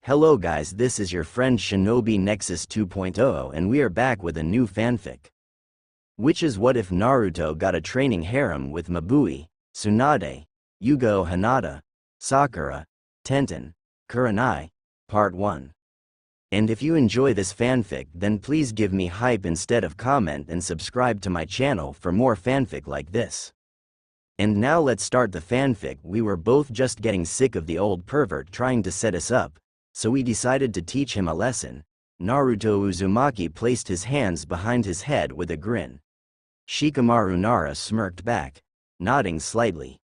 Hello guys, this is your friend Shinobi Nexus 2.0 and we are back with a new fanfic. Which is what if Naruto got a training harem with Mabui, Tsunade, Yugao, Hinata, Sakura, Tenten, Kurenahi, Part 1. And if you enjoy this fanfic then please give me hype instead of comment and subscribe to my channel for more fanfic like this. And now let's start the fanfic. We were both just getting sick of the old pervert trying to set us up. So we decided to teach him a lesson. Naruto Uzumaki placed his hands behind his head with a grin. Shikamaru Nara smirked back, nodding slightly.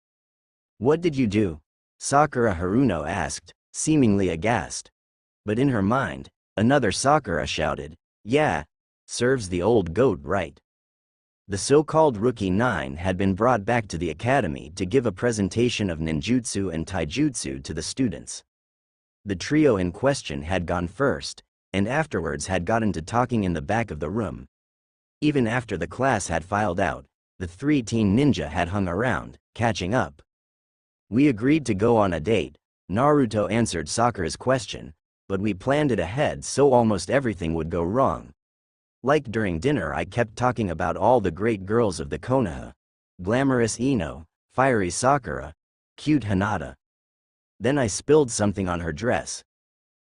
"What did you do?" Sakura Haruno asked, seemingly aghast. But in her mind, another Sakura shouted, "Yeah, serves the old goat right." The so-called Rookie 9 had been brought back to the academy to give a presentation of ninjutsu and taijutsu to the students. The trio in question had gone first, and afterwards had gotten to talking in the back of the room. Even after the class had filed out, the three teen ninja had hung around, catching up. "We agreed to go on a date," Naruto answered Sakura's question, "but we planned it ahead so almost everything would go wrong. Like during dinner I kept talking about all the great girls of the Konoha. Glamorous Ino, fiery Sakura, cute Hinata. Then I spilled something on her dress.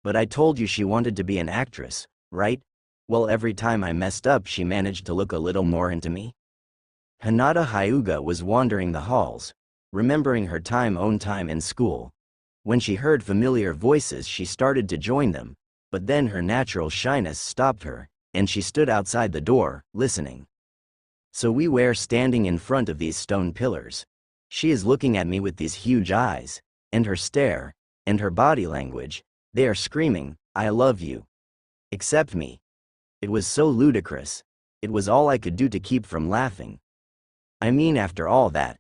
But I told you she wanted to be an actress, right? Well, every time I messed up she managed to look a little more into me." Hinata Hyuga was wandering the halls, remembering her own time in school. When she heard familiar voices she started to join them, but then her natural shyness stopped her, and she stood outside the door, listening. "So we were standing in front of these stone pillars. She is looking at me with these huge eyes. And her stare, and her body language, they are screaming, 'I love you. Accept me.' It was so ludicrous. It was all I could do to keep from laughing. I mean, after all that."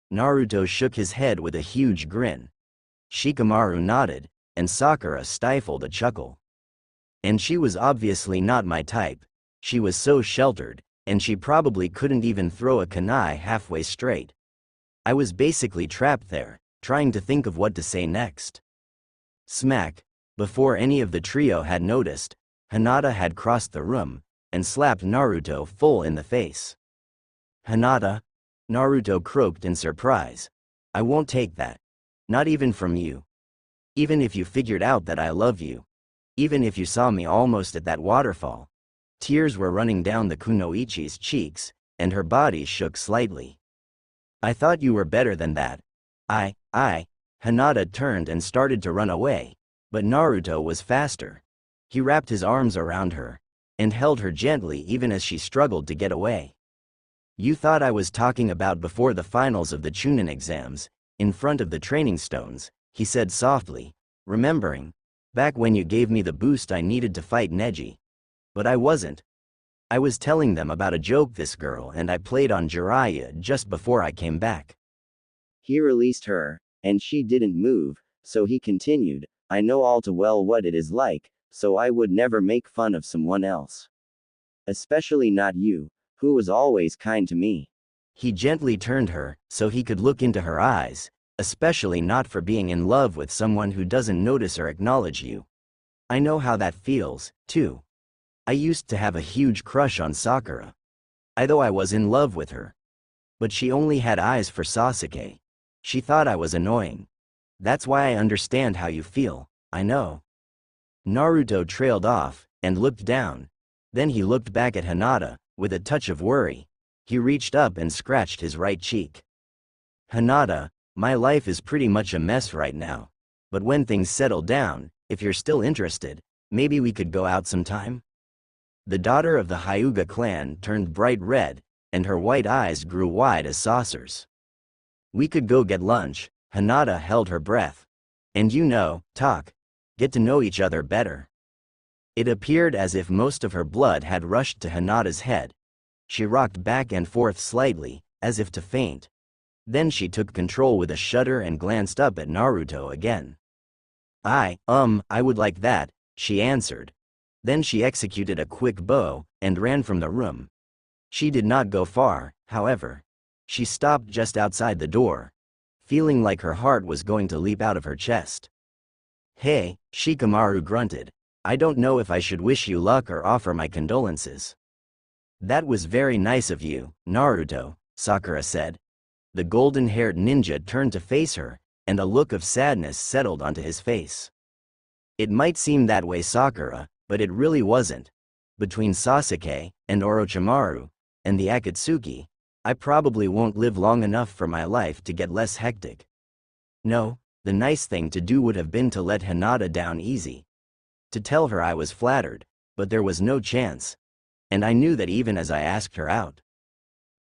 Naruto shook his head with a huge grin. Shikamaru nodded, and Sakura stifled a chuckle. "And she was obviously not my type. She was so sheltered, and she probably couldn't even throw a kunai halfway straight. I was basically trapped there, trying to think of what to say next." Smack! Before any of the trio had noticed, Hinata had crossed the room, and slapped Naruto full in the face. "Hinata?" Naruto croaked in surprise. "I won't take that. Not even from you. Even if you figured out that I love you. Even if you saw me almost at that waterfall." Tears were running down the kunoichi's cheeks, and her body shook slightly. "I thought you were better than that. Hinata turned and started to run away, but Naruto was faster. He wrapped his arms around her, and held her gently even as she struggled to get away. "You thought I was talking about before the finals of the Chunin exams, in front of the training stones," he said softly, remembering, "back when you gave me the boost I needed to fight Neji. But I wasn't. I was telling them about a joke this girl and I played on Jiraiya just before I came back." He released her, and she didn't move, so he continued, "I know all too well what it is like, so I would never make fun of someone else. Especially not you, who was always kind to me." He gently turned her, so he could look into her eyes, "especially not for being in love with someone who doesn't notice or acknowledge you. I know how that feels, too. I used to have a huge crush on Sakura. Though I was in love with her. But she only had eyes for Sasuke. She thought I was annoying. That's why I understand how you feel, I know." Naruto trailed off, and looked down. Then he looked back at Hinata, with a touch of worry. He reached up and scratched his right cheek. "Hinata, my life is pretty much a mess right now. But when things settle down, if you're still interested, maybe we could go out sometime?" The daughter of the Hyuga clan turned bright red, and her white eyes grew wide as saucers. "We could go get lunch." Hinata held her breath. "And get to know each other better." It appeared as if most of her blood had rushed to Hinata's head. She rocked back and forth slightly, as if to faint. Then she took control with a shudder and glanced up at Naruto again. I would like that," she answered. Then she executed a quick bow, and ran from the room. She did not go far, however. She stopped just outside the door, feeling like her heart was going to leap out of her chest. Hey, Shikamaru grunted. I don't know if I should wish you luck or offer my condolences. That was very nice of you, Naruto, Sakura said. The golden-haired ninja turned to face her, and a look of sadness settled onto his face. It might seem that way, Sakura, but it really wasn't. Between Sasuke and Orochimaru and the Akatsuki, I probably won't live long enough for my life to get less hectic. No, the nice thing to do would have been to let Hinata down easy. To tell her I was flattered, but there was no chance. And I knew that even as I asked her out.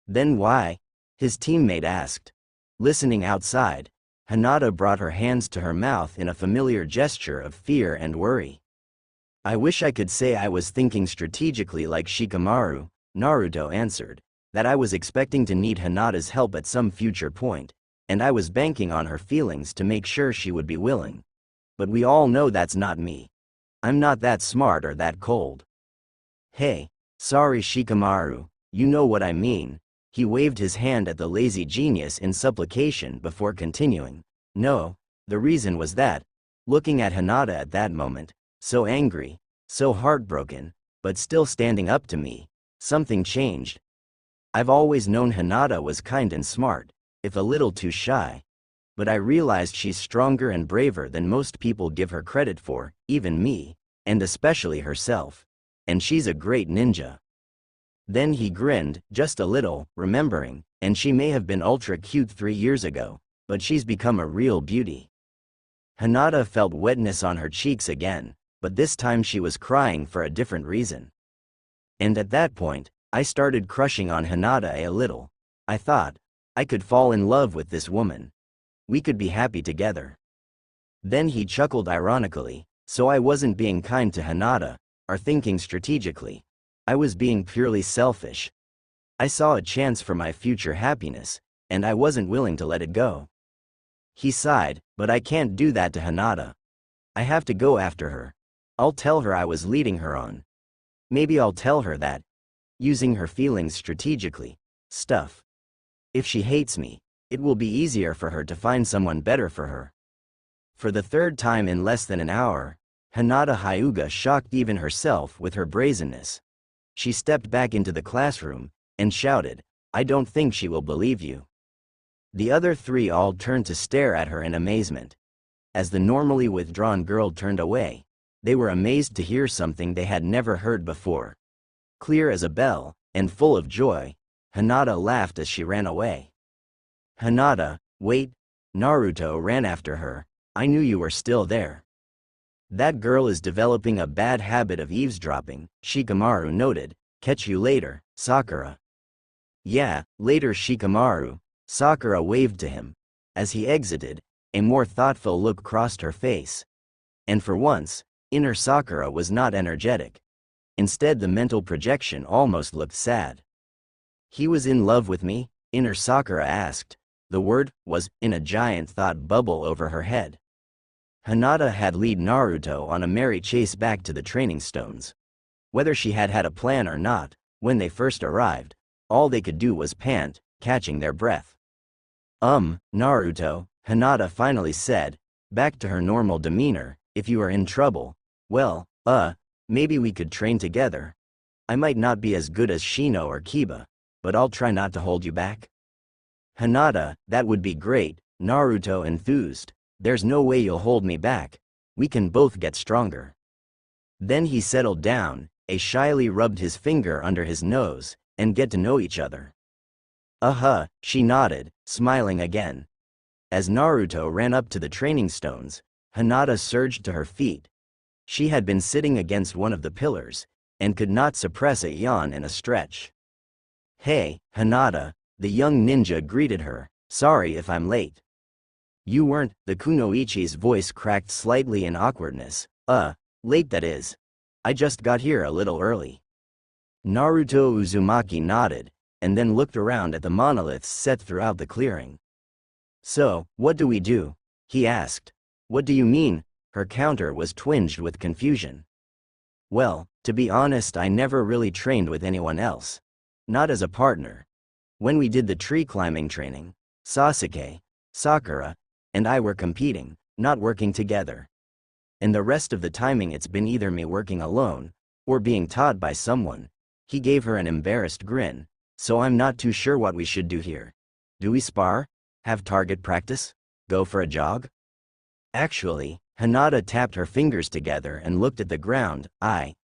Then why? His teammate asked. Listening outside, Hinata brought her hands to her mouth in a familiar gesture of fear and worry. I wish I could say I was thinking strategically like Shikamaru, Naruto answered, that I was expecting to need Hinata's help at some future point, and I was banking on her feelings to make sure she would be willing. But we all know that's not me. I'm not that smart or that cold. Hey, sorry Shikamaru, you know what I mean. He waved his hand at the lazy genius in supplication before continuing. No, the reason was that, looking at Hinata at that moment, so angry, so heartbroken, but still standing up to me, something changed. I've always known Hinata was kind and smart, if a little too shy. But I realized she's stronger and braver than most people give her credit for, even me, and especially herself. And she's a great ninja. Then he grinned, just a little, remembering, and she may have been ultra cute 3 years ago, but she's become a real beauty. Hinata felt wetness on her cheeks again, but this time she was crying for a different reason. And at that point, I started crushing on Hinata a little. I thought, I could fall in love with this woman. We could be happy together. Then he chuckled ironically, so I wasn't being kind to Hinata, or thinking strategically. I was being purely selfish. I saw a chance for my future happiness, and I wasn't willing to let it go. He sighed, but I can't do that to Hinata. I have to go after her. I'll tell her I was leading her on. Maybe I'll tell her that, using her feelings strategically, stuff. If she hates me, it will be easier for her to find someone better for her. For the third time in less than an hour, Hinata Hyuga shocked even herself with her brazenness. She stepped back into the classroom and shouted, I don't think she will believe you. The other three all turned to stare at her in amazement. As the normally withdrawn girl turned away, they were amazed to hear something they had never heard before. Clear as a bell, and full of joy, Hinata laughed as she ran away. Hinata, wait! Naruto ran after her. I knew you were still there. That girl is developing a bad habit of eavesdropping, Shikamaru noted. Catch you later, Sakura. Yeah, later Shikamaru. Sakura waved to him. As he exited, a more thoughtful look crossed her face. And for once, inner Sakura was not energetic. Instead, the mental projection almost looked sad. He was in love with me? Inner Sakura asked. The word was in a giant thought bubble over her head. Hinata had led Naruto on a merry chase back to the training stones. Whether she had had a plan or not, when they first arrived, all they could do was pant, catching their breath. Naruto, Hinata finally said, back to her normal demeanor, if you are in trouble, well, maybe we could train together. I might not be as good as Shino or Kiba, but I'll try not to hold you back. Hinata, that would be great, Naruto enthused. There's no way you'll hold me back. We can both get stronger. Then he settled down, shyly rubbed his finger under his nose, and get to know each other. She nodded, smiling again. As Naruto ran up to the training stones, Hinata surged to her feet. She had been sitting against one of the pillars, and could not suppress a yawn and a stretch. Hey, Hinata, the young ninja greeted her. Sorry if I'm late. You weren't, the kunoichi's voice cracked slightly in awkwardness. Late that is. I just got here a little early. Naruto Uzumaki nodded, and then looked around at the monoliths set throughout the clearing. So, what do we do? He asked. What do you mean? Her counter was twinged with confusion. Well, to be honest, I never really trained with anyone else. Not as a partner. When we did the tree climbing training, Sasuke, Sakura, and I were competing, not working together. and the rest of the timing it's been either me working alone, or being taught by someone." He gave her an embarrassed grin. "So I'm not too sure what we should do here. Do we spar? Have target practice? Go for a jog?" Actually, Hinata tapped her fingers together and looked at the ground. "I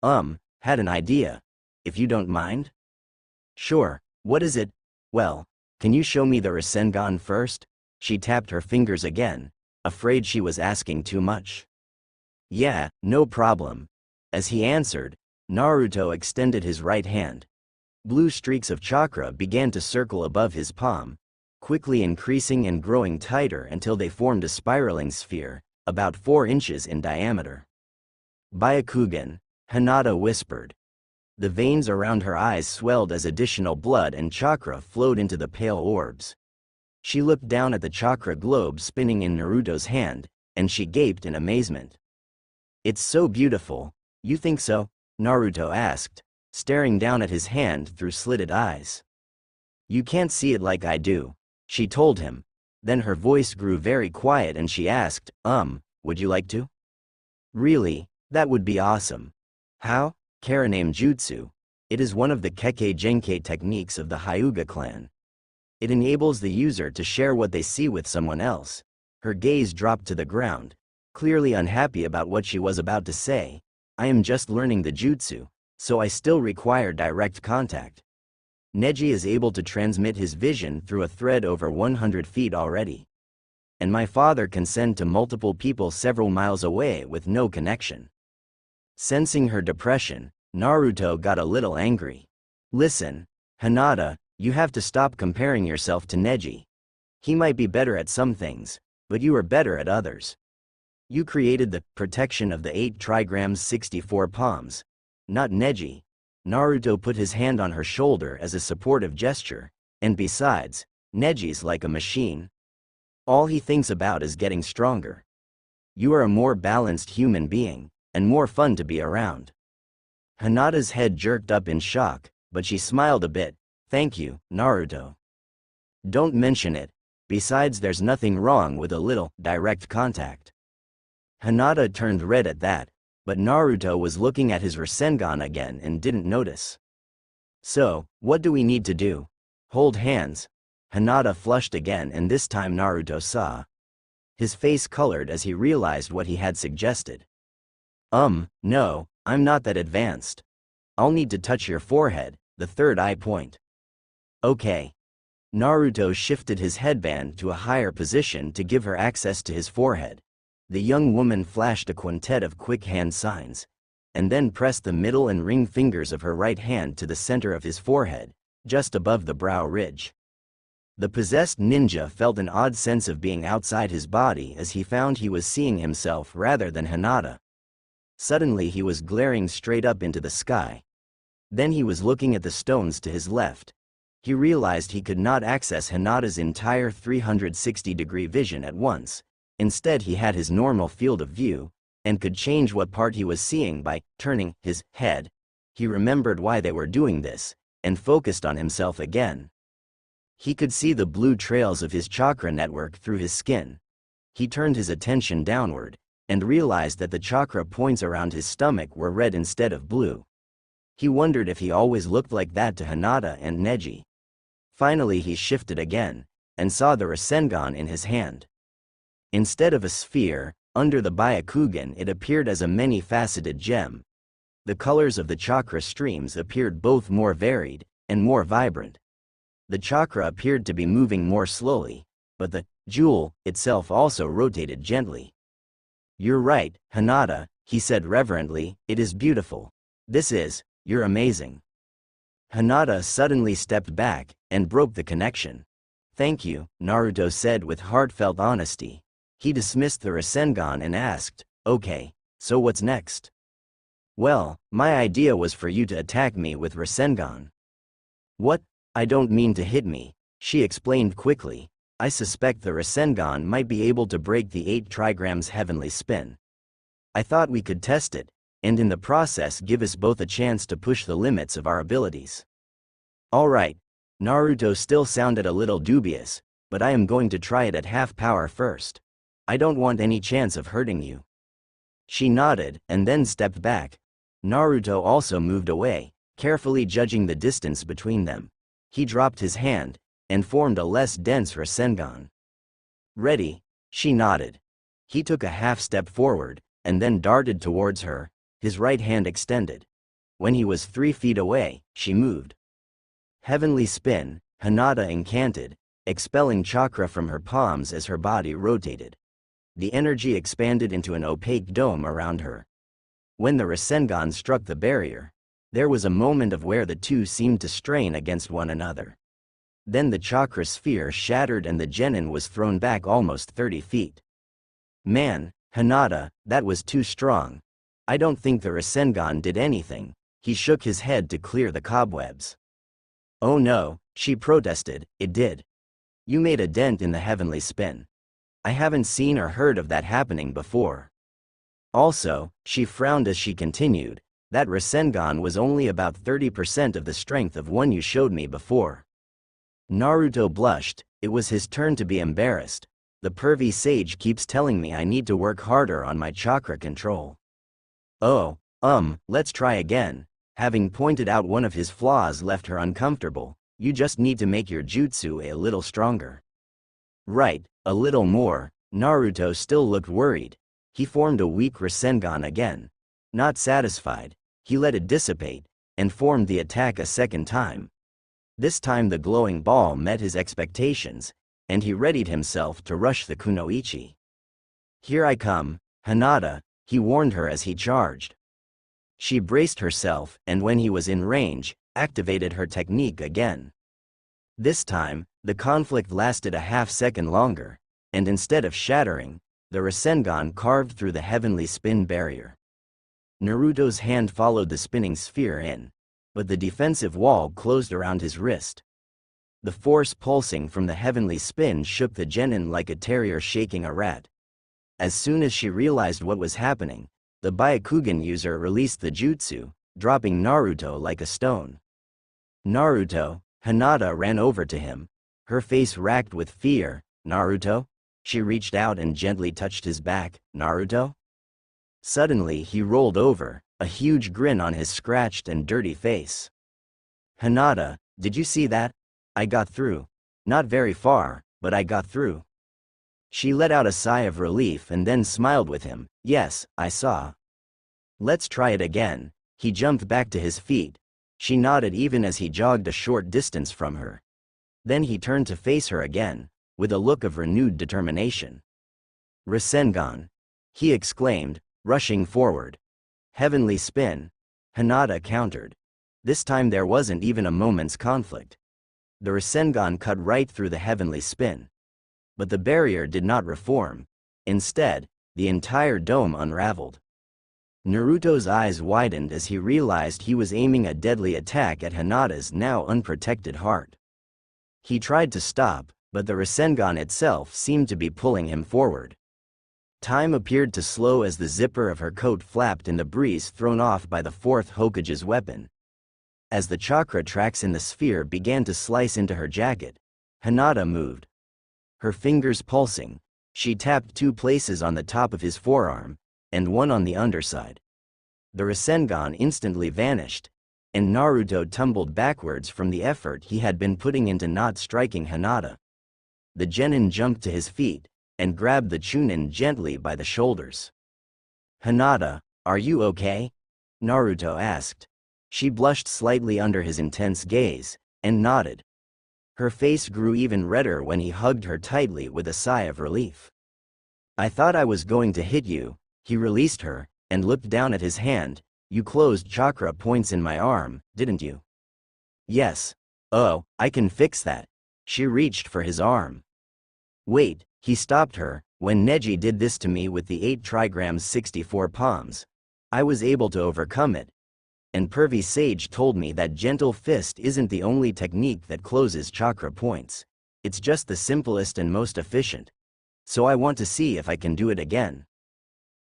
had an idea. If you don't mind?" "Sure, what is it?" "Well, can you show me the Rasengan first?" She tapped her fingers again, afraid she was asking too much. "Yeah, no problem." As he answered, Naruto extended his right hand. Blue streaks of chakra began to circle above his palm, quickly increasing and growing tighter until they formed a spiraling sphere, about 4 inches in diameter. "Byakugan," Hinata whispered. The veins around her eyes swelled as additional blood and chakra flowed into the pale orbs. She looked down at the chakra globe spinning in Naruto's hand, and she gaped in amazement. "It's so beautiful. You think so?" Naruto asked, staring down at his hand through slitted eyes. "You can't see it like I do," she told him. Then her voice grew very quiet and she asked, would you like to?" "Really? That would be awesome." "How?" Kurenahi Jutsu. It is one of the Kekkei Genkei techniques of the Hyuga clan. It enables the user to share what they see with someone else. Her gaze dropped to the ground, clearly unhappy about what she was about to say. "I am just learning the jutsu, so I still require direct contact. Neji is able to transmit his vision through a thread over 100 feet already. And my father can send to multiple people several miles away with no connection." Sensing her depression, Naruto got a little angry. "Listen, Hinata, you have to stop comparing yourself to Neji. He might be better at some things, but you are better at others. You created the protection of the 8 trigrams 64 palms, not Neji." Naruto put his hand on her shoulder as a supportive gesture, "and besides, Neji's like a machine. All he thinks about is getting stronger. You are a more balanced human being, and more fun to be around." Hinata's head jerked up in shock, but she smiled a bit. "Thank you, Naruto. Don't mention it. Besides, there's nothing wrong with a little direct contact." Hinata turned red at that, but Naruto was looking at his Rasengan again and didn't notice. "So, what do we need to do? Hold hands?" Hinata flushed again, and this time Naruto saw. His face colored as he realized what he had suggested. No, I'm not that advanced. I'll need to touch your forehead, the third eye point." "Okay." Naruto shifted his headband to a higher position to give her access to his forehead. The young woman flashed a quintet of quick hand signs, and then pressed the middle and ring fingers of her right hand to the center of his forehead, just above the brow ridge. The possessed ninja felt an odd sense of being outside his body as he found he was seeing himself rather than Hinata. Suddenly he was glaring straight up into the sky. Then he was looking at the stones to his left. He realized he could not access Hinata's entire 360-degree vision at once. Instead he had his normal field of view, and could change what part he was seeing by turning his head. He remembered why they were doing this, and focused on himself again. He could see the blue trails of his chakra network through his skin. He turned his attention downward, and realized that the chakra points around his stomach were red instead of blue. He wondered if he always looked like that to Hinata and Neji. Finally he shifted again, and saw the Rasengan in his hand. Instead of a sphere, under the Byakugan it appeared as a many-faceted gem. The colors of the chakra streams appeared both more varied, and more vibrant. The chakra appeared to be moving more slowly, but the jewel itself also rotated gently. "You're right, Hinata," he said reverently, "it is beautiful. You're amazing." Hinata suddenly stepped back, and broke the connection. "Thank you," Naruto said with heartfelt honesty. He dismissed the Rasengan and asked, "Okay, so what's next?" "Well, my idea was for you to attack me with Rasengan." "What? I don't mean to hit me," she explained quickly. "I suspect the Rasengan might be able to break the 8 trigrams heavenly spin. I thought we could test it, and in the process give us both a chance to push the limits of our abilities." "All right." Naruto still sounded a little dubious, "but I am going to try it at half power first. I don't want any chance of hurting you." She nodded, and then stepped back. Naruto also moved away, carefully judging the distance between them. He dropped his hand, and formed a less dense Rasengan. Ready? She nodded. He took a half step forward, and then darted towards her, his right hand extended. When he was 3 feet away, she moved. Heavenly spin, Hinata incanted, expelling chakra from her palms as her body rotated. The energy expanded into an opaque dome around her. When the Rasengan struck the barrier, there was a moment of where the two seemed to strain against one another. Then the chakra sphere shattered and the genin was thrown back almost 30 feet. Man, Hinata, that was too strong. I don't think the Rasengan did anything. He shook his head to clear the cobwebs. Oh no, she protested, it did. You made a dent in the heavenly spin. I haven't seen or heard of that happening before. Also, she frowned as she continued, that Rasengan was only about 30% of the strength of one you showed me before. Naruto blushed. It was his turn to be embarrassed. The pervy sage keeps telling me I need to work harder on my chakra control. Oh, let's try again. Having pointed out one of his flaws left her uncomfortable. You just need to make your jutsu a little stronger. Right, a little more. Naruto still looked worried. He formed a weak Rasengan again. Not satisfied, he let it dissipate, and formed the attack a second time. This time the glowing ball met his expectations, and he readied himself to rush the kunoichi. Here I come, Hinata, he warned her as he charged. She braced herself, and when he was in range, activated her technique again. This time, the conflict lasted a half-second longer, and instead of shattering, the Rasengan carved through the heavenly spin barrier. Naruto's hand followed the spinning sphere in, but the defensive wall closed around his wrist. The force pulsing from the heavenly spin shook the genin like a terrier shaking a rat. As soon as she realized what was happening, the Byakugan user released the jutsu, dropping Naruto like a stone. Naruto, Hinata ran over to him, her face racked with fear. Naruto? She reached out and gently touched his back. Naruto? Suddenly he rolled over, a huge grin on his scratched and dirty face. Hinata, did you see that? I got through. Not very far, but I got through. She let out a sigh of relief and then smiled with him. Yes, I saw. Let's try it again. He jumped back to his feet. She nodded even as he jogged a short distance from her. Then he turned to face her again, with a look of renewed determination. Rasengan! He exclaimed, rushing forward. Heavenly spin! Hinata countered. This time there wasn't even a moment's conflict. The Rasengan cut right through the heavenly spin. But the barrier did not reform. Instead, the entire dome unraveled. Naruto's eyes widened as he realized he was aiming a deadly attack at Hinata's now unprotected heart. He tried to stop, but the Rasengan itself seemed to be pulling him forward. Time appeared to slow as the zipper of her coat flapped in the breeze thrown off by the fourth Hokage's weapon. As the chakra tracks in the sphere began to slice into her jacket, Hinata moved. Her fingers pulsing, she tapped 2 places on the top of his forearm, and 1 on the underside. The Rasengan instantly vanished, and Naruto tumbled backwards from the effort he had been putting into not striking Hinata. The genin jumped to his feet, and grabbed the Chunin gently by the shoulders. Hinata, are you okay? Naruto asked. She blushed slightly under his intense gaze, and nodded. Her face grew even redder when he hugged her tightly with a sigh of relief. I thought I was going to hit you. He released her, and looked down at his hand. You closed chakra points in my arm, didn't you? Yes. Oh, I can fix that. She reached for his arm. Wait, he stopped her. When Neji did this to me with the 8 trigrams 64 palms, I was able to overcome it. And pervy sage told me that gentle fist isn't the only technique that closes chakra points. It's just the simplest and most efficient. So I want to see if I can do it again.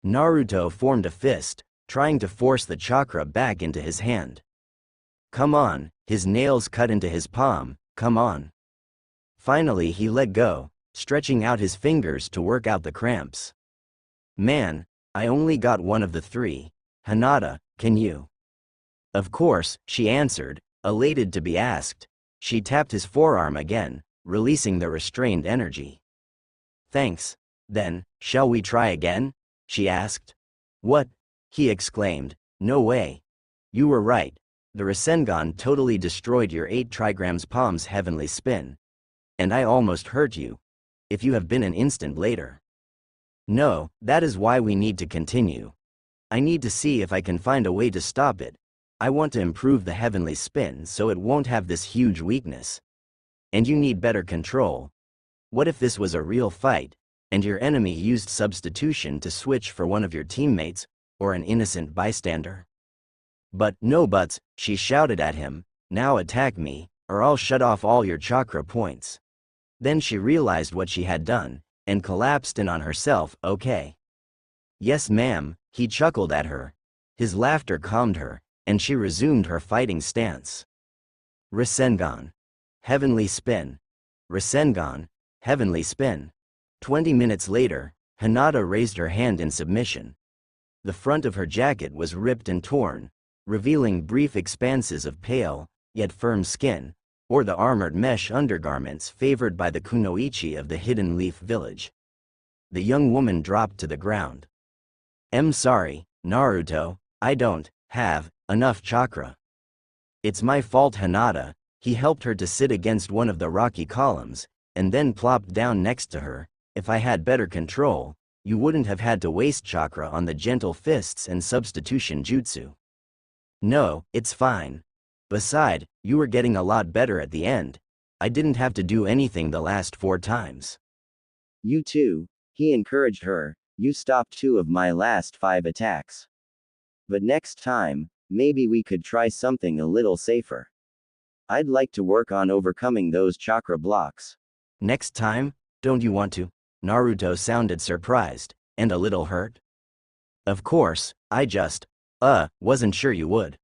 Naruto formed a fist, trying to force the chakra back into his hand. Come on, his nails cut into his palm, come on. Finally he let go, stretching out his fingers to work out the cramps. Man, I only got one of the three. Hinata, can you? Of course, she answered, elated to be asked. She tapped his forearm again, releasing the restrained energy. Thanks. Then, shall we try again? She asked. What? He exclaimed. No way. You were right. The Rasengan totally destroyed your 8 trigrams palm's heavenly spin. And I almost hurt you. If you have been an instant later. No, that is why we need to continue. I need to see if I can find a way to stop it. I want to improve the heavenly spin so it won't have this huge weakness. And you need better control. What if this was a real fight, and your enemy used substitution to switch for one of your teammates, or an innocent bystander? But, no buts, she shouted at him, now attack me, or I'll shut off all your chakra points. Then she realized what she had done, and collapsed in on herself. Okay. Yes ma'am, he chuckled at her. His laughter calmed her, and she resumed her fighting stance. Rasengan. Heavenly spin. Rasengan. Heavenly spin. 20 minutes later, Hinata raised her hand in submission. The front of her jacket was ripped and torn, revealing brief expanses of pale, yet firm skin, or the armored mesh undergarments favored by the kunoichi of the Hidden Leaf Village. The young woman dropped to the ground. I'm sorry, Naruto, I don't have enough chakra. It's my fault. Hinata. He helped her to sit against one of the rocky columns, and then plopped down next to her. If I had better control, you wouldn't have had to waste chakra on the gentle fists and substitution jutsu. No, it's fine. Beside, you were getting a lot better at the end. I didn't have to do anything the last 4 times. You too, he encouraged her. You stopped 2 of my last 5 attacks. But next time, maybe we could try something a little safer. I'd like to work on overcoming those chakra blocks. Next time, don't you want to? Naruto sounded surprised, and a little hurt. Of course, I just, wasn't sure you would.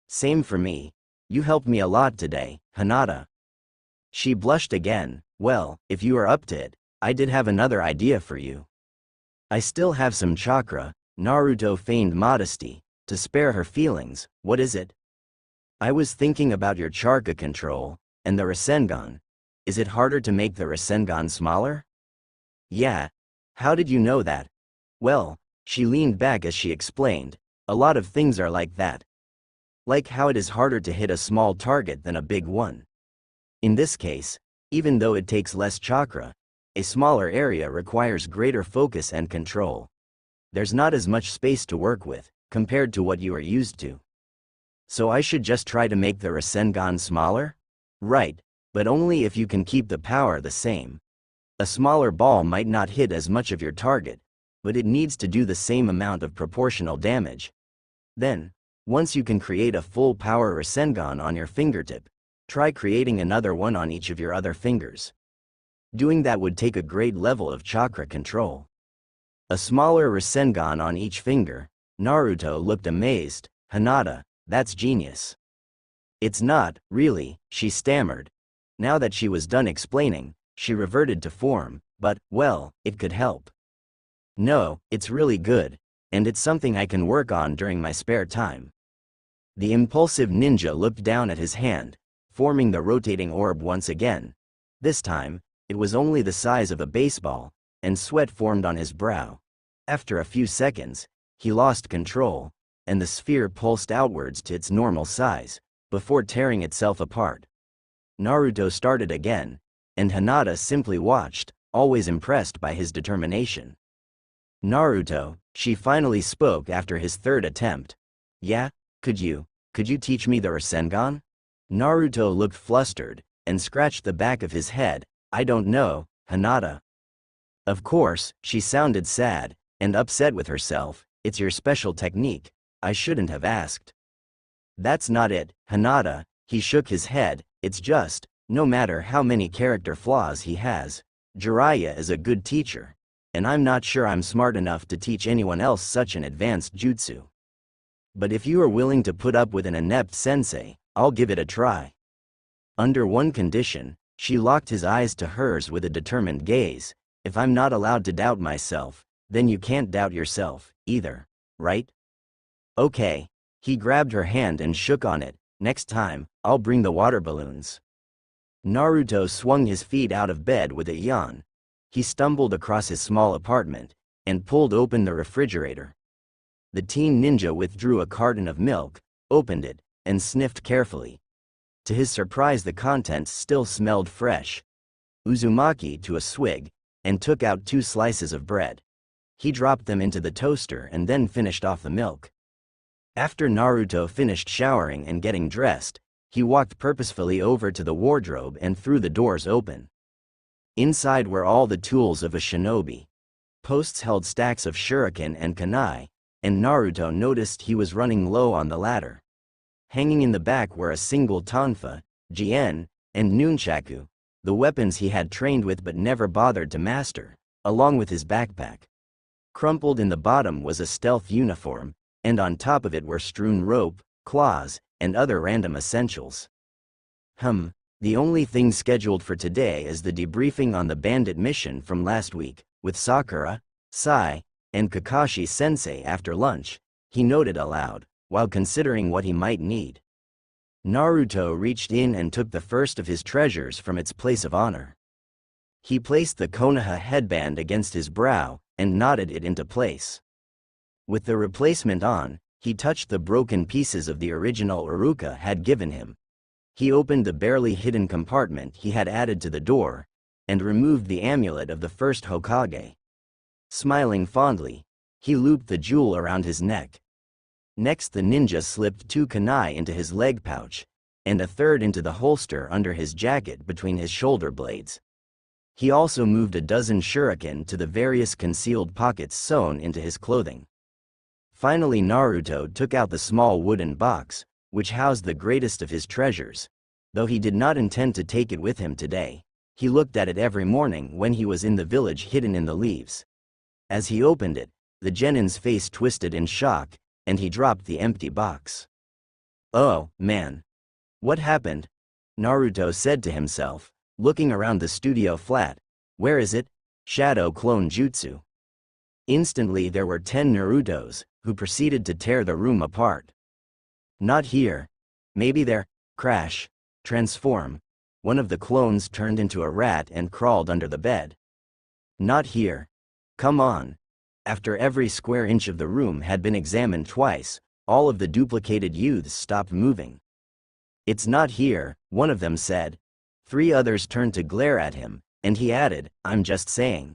Same for me. You helped me a lot today, Hinata. She blushed again. Well, if you are up to it, I did have another idea for you. I still have some chakra. Naruto feigned modesty, to spare her feelings. What is it? I was thinking about your chakra control, and the Rasengan. Is it harder to make the Rasengan smaller? Yeah. How did you know that? Well, she leaned back as she explained, a lot of things are like that. Like how it is harder to hit a small target than a big one. In this case, even though it takes less chakra, a smaller area requires greater focus and control. There's not as much space to work with, compared to what you are used to. So I should just try to make the Rasengan smaller? Right, but only if you can keep the power the same. A smaller ball might not hit as much of your target, but it needs to do the same amount of proportional damage. Then, once you can create a full power Rasengan on your fingertip, try creating another one on each of your other fingers. Doing that would take a great level of chakra control. A smaller Rasengan on each finger. Naruto looked amazed. Hinata, that's genius. It's not, really, she stammered. Now that she was done explaining, she reverted to form, but, well, it could help. No, it's really good, and it's something I can work on during my spare time. The impulsive ninja looked down at his hand, forming the rotating orb once again. This time, it was only the size of a baseball, and sweat formed on his brow. After a few seconds, he lost control, and the sphere pulsed outwards to its normal size, before tearing itself apart. Naruto started again, and Hinata simply watched, always impressed by his determination. Naruto, she finally spoke after his 3rd attempt. Yeah, could you teach me the Rasengan? Naruto looked flustered, and scratched the back of his head. I don't know, Hinata. Of course, she sounded sad, and upset with herself. It's your special technique. I shouldn't have asked. That's not it, Hinata. He shook his head. It's just, no matter how many character flaws he has, Jiraiya is a good teacher, and I'm not sure I'm smart enough to teach anyone else such an advanced jutsu. But if you are willing to put up with an inept sensei, I'll give it a try. Under one condition. She locked his eyes to hers with a determined gaze. If I'm not allowed to doubt myself, Then you can't doubt yourself, either, right? Okay. He grabbed her hand and shook on it. Next time, I'll bring the water balloons. Naruto swung his feet out of bed with a yawn. He stumbled across his small apartment and pulled open the refrigerator. The teen ninja withdrew a carton of milk, opened it, and sniffed carefully. To his surprise, the contents still smelled fresh. Uzumaki to a swig, and took out 2 slices of bread. He dropped them into the toaster and then finished off the milk. After Naruto finished showering and getting dressed, he walked purposefully over to the wardrobe and threw the doors open. Inside were all the tools of a shinobi. Posts held stacks of shuriken and kunai, and Naruto noticed he was running low on the latter. Hanging in the back were a single tonfa, jien, and nunchaku, the weapons he had trained with but never bothered to master, along with his backpack. Crumpled in the bottom was a stealth uniform, and on top of it were strewn rope, claws, and other random essentials. The only thing scheduled for today is the debriefing on the bandit mission from last week, with Sakura, Sai, and Kakashi-sensei after lunch, he noted aloud, while considering what he might need. Naruto reached in and took the first of his treasures from its place of honor. He placed the Konoha headband against his brow and knotted it into place. With the replacement on, he touched the broken pieces of the original Iruka had given him. He opened the barely hidden compartment he had added to the door, and removed the amulet of the first Hokage. Smiling fondly, he looped the jewel around his neck. Next, the ninja slipped 2 kunai into his leg pouch, and a third into the holster under his jacket between his shoulder blades. He also moved a dozen shuriken to the various concealed pockets sewn into his clothing. Finally, Naruto took out the small wooden box, which housed the greatest of his treasures. Though he did not intend to take it with him today, he looked at it every morning when he was in the village hidden in the leaves. As he opened it, the genin's face twisted in shock, and he dropped the empty box. Oh, man. What happened? Naruto said to himself, looking around the studio flat. Where is it? Shadow clone jutsu. Instantly there were 10 Narutos, who proceeded to tear the room apart. Not here. Maybe there. Crash. Transform. One of the clones turned into a rat and crawled under the bed. Not here. Come on. After every square inch of the room had been examined twice, all of the duplicated youths stopped moving. It's not here, one of them said. 3 others turned to glare at him, and he added, I'm just saying.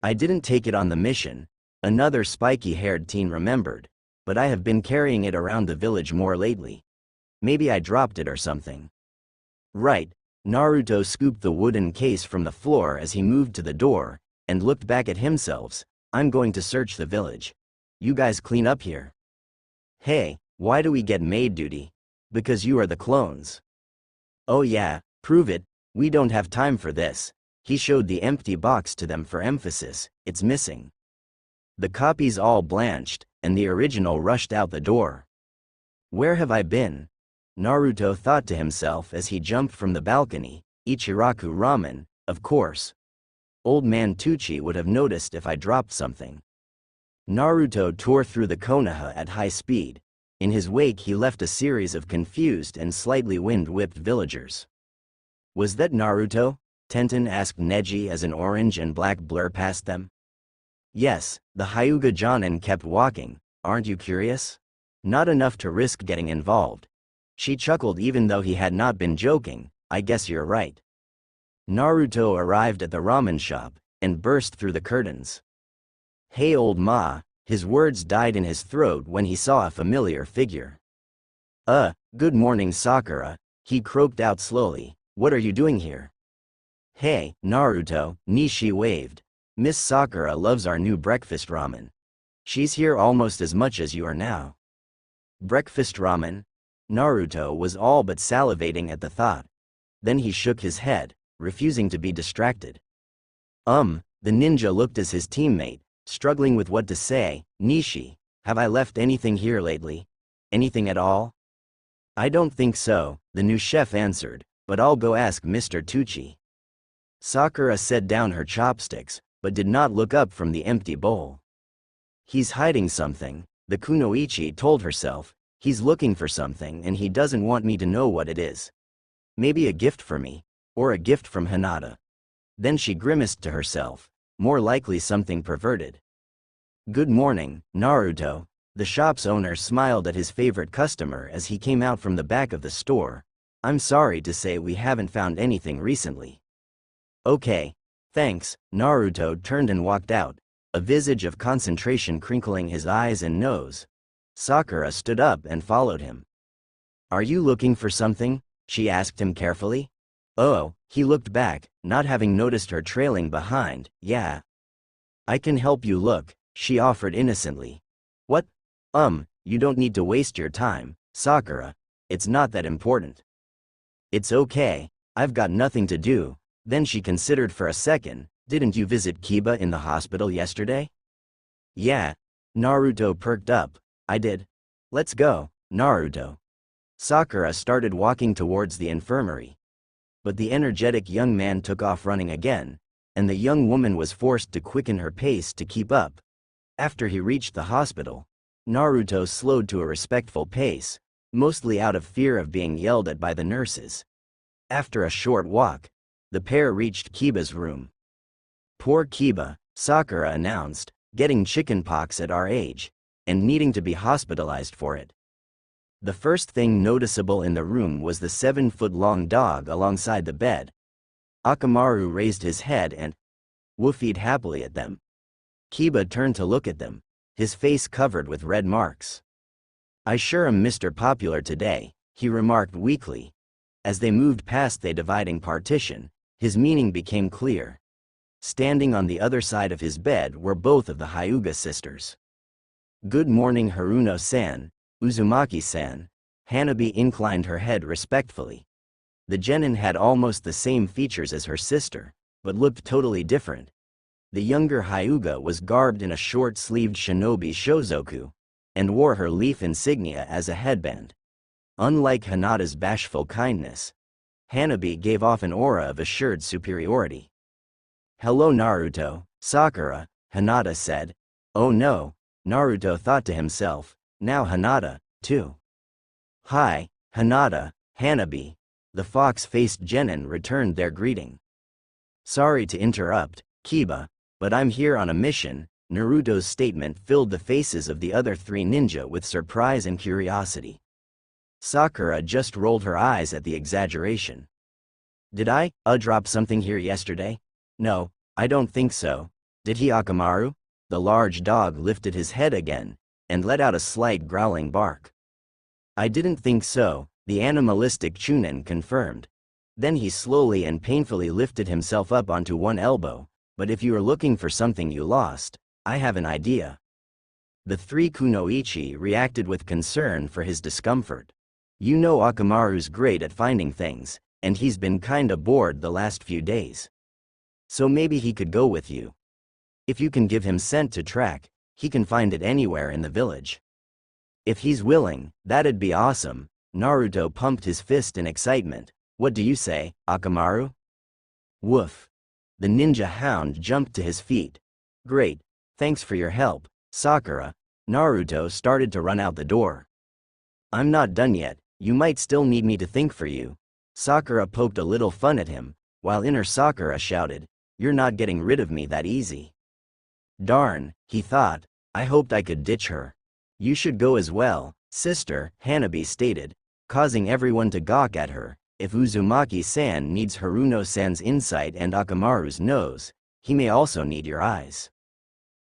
I didn't take it on the mission, another spiky-haired teen remembered, but I have been carrying it around the village more lately. Maybe I dropped it or something. Right. Naruto scooped the wooden case from the floor as he moved to the door, and looked back at himself. I'm going to search the village. You guys clean up here. Hey, why do we get maid duty? Because you are the clones. Oh yeah, prove it. We don't have time for this. He showed the empty box to them for emphasis. It's missing. The copies all blanched, and the original rushed out the door. Where have I been? Naruto thought to himself as he jumped from the balcony. Ichiraku ramen, of course. Old man Tucci would have noticed if I dropped something. Naruto tore through the Konoha at high speed. In his wake he left a series of confused and slightly wind-whipped villagers. Was that Naruto? Tenten asked Neji as an orange and black blur passed them. Yes, the Hyuga Jonin kept walking. Aren't you curious? Not enough to risk getting involved. She chuckled even though he had not been joking. I guess you're right. Naruto arrived at the ramen shop, and burst through the curtains. Hey old ma, his words died in his throat when he saw a familiar figure. Good morning Sakura, he croaked out slowly, what are you doing here? Hey, Naruto, Nishi waved. Miss Sakura loves our new breakfast ramen. She's here almost as much as you are now. Breakfast ramen? Naruto was all but salivating at the thought. Then he shook his head, refusing to be distracted. The ninja looked as his teammate, struggling with what to say. Nishi, have I left anything here lately? Anything at all? I don't think so, the new chef answered, but I'll go ask Mr. Tucci. Sakura set down her chopsticks, but did not look up from the empty bowl. He's hiding something, the kunoichi told herself. He's looking for something and he doesn't want me to know what it is. Maybe a gift for me, or a gift from Hinata. Then she grimaced to herself, more likely something perverted. Good morning, Naruto. The shop's owner smiled at his favorite customer as he came out from the back of the store. I'm sorry to say we haven't found anything recently. Okay, thanks. Naruto turned and walked out, a visage of concentration crinkling his eyes and nose. Sakura stood up and followed him. Are you looking for something? She asked him carefully. Oh, he looked back, not having noticed her trailing behind. Yeah. I can help you look, she offered innocently. What? You don't need to waste your time, Sakura. It's not that important. It's okay, I've got nothing to do. Then she considered for a second. Didn't you visit Kiba in the hospital yesterday? Yeah. Naruto perked up. I did. Let's go, Naruto. Sakura started walking towards the infirmary. But the energetic young man took off running again, and the young woman was forced to quicken her pace to keep up. After he reached the hospital, Naruto slowed to a respectful pace, mostly out of fear of being yelled at by the nurses. After a short walk, the pair reached Kiba's room. Poor Kiba, Sakura announced, getting chickenpox at our age, and needing to be hospitalized for it. The first thing noticeable in the room was the 7-foot-long dog alongside the bed. Akamaru raised his head and woofied happily at them. Kiba turned to look at them, his face covered with red marks. I sure am Mr. Popular today, he remarked weakly. As they moved past the dividing partition, his meaning became clear. Standing on the other side of his bed were both of the Hyuga sisters. Good morning, Haruno-san, Uzumaki-san. Hanabi inclined her head respectfully. The genin had almost the same features as her sister, but looked totally different. The younger Hyuga was garbed in a short-sleeved shinobi shozoku, and wore her leaf insignia as a headband. Unlike Hinata's bashful kindness, Hanabi gave off an aura of assured superiority. Hello Naruto, Sakura, Hinata said. Oh no, Naruto thought to himself, now Hinata, too. Hi, Hinata, Hanabi. The fox-faced genin returned their greeting. Sorry to interrupt, Kiba, but I'm here on a mission. Naruto's statement filled the faces of the other three ninja with surprise and curiosity. Sakura just rolled her eyes at the exaggeration. Did I drop something here yesterday? No, I don't think so. Did he, Akamaru? The large dog lifted his head again, and let out a slight growling bark. I didn't think so, the animalistic Chunin confirmed. Then he slowly and painfully lifted himself up onto one elbow. But if you are looking for something you lost, I have an idea. The three kunoichi reacted with concern for his discomfort. You know Akamaru's great at finding things, and he's been kinda bored the last few days. So maybe he could go with you. If you can give him scent to track, he can find it anywhere in the village. If he's willing, that'd be awesome. Naruto pumped his fist in excitement. What do you say, Akamaru? Woof. The ninja hound jumped to his feet. Great, thanks for your help, Sakura. Naruto started to run out the door. I'm not done yet, you might still need me to think for you. Sakura poked a little fun at him, while inner Sakura shouted, you're not getting rid of me that easy. Darn, he thought, I hoped I could ditch her. You should go as well, sister, Hanabi stated, causing everyone to gawk at her. If Uzumaki-san needs Haruno-san's insight and Akamaru's nose, he may also need your eyes.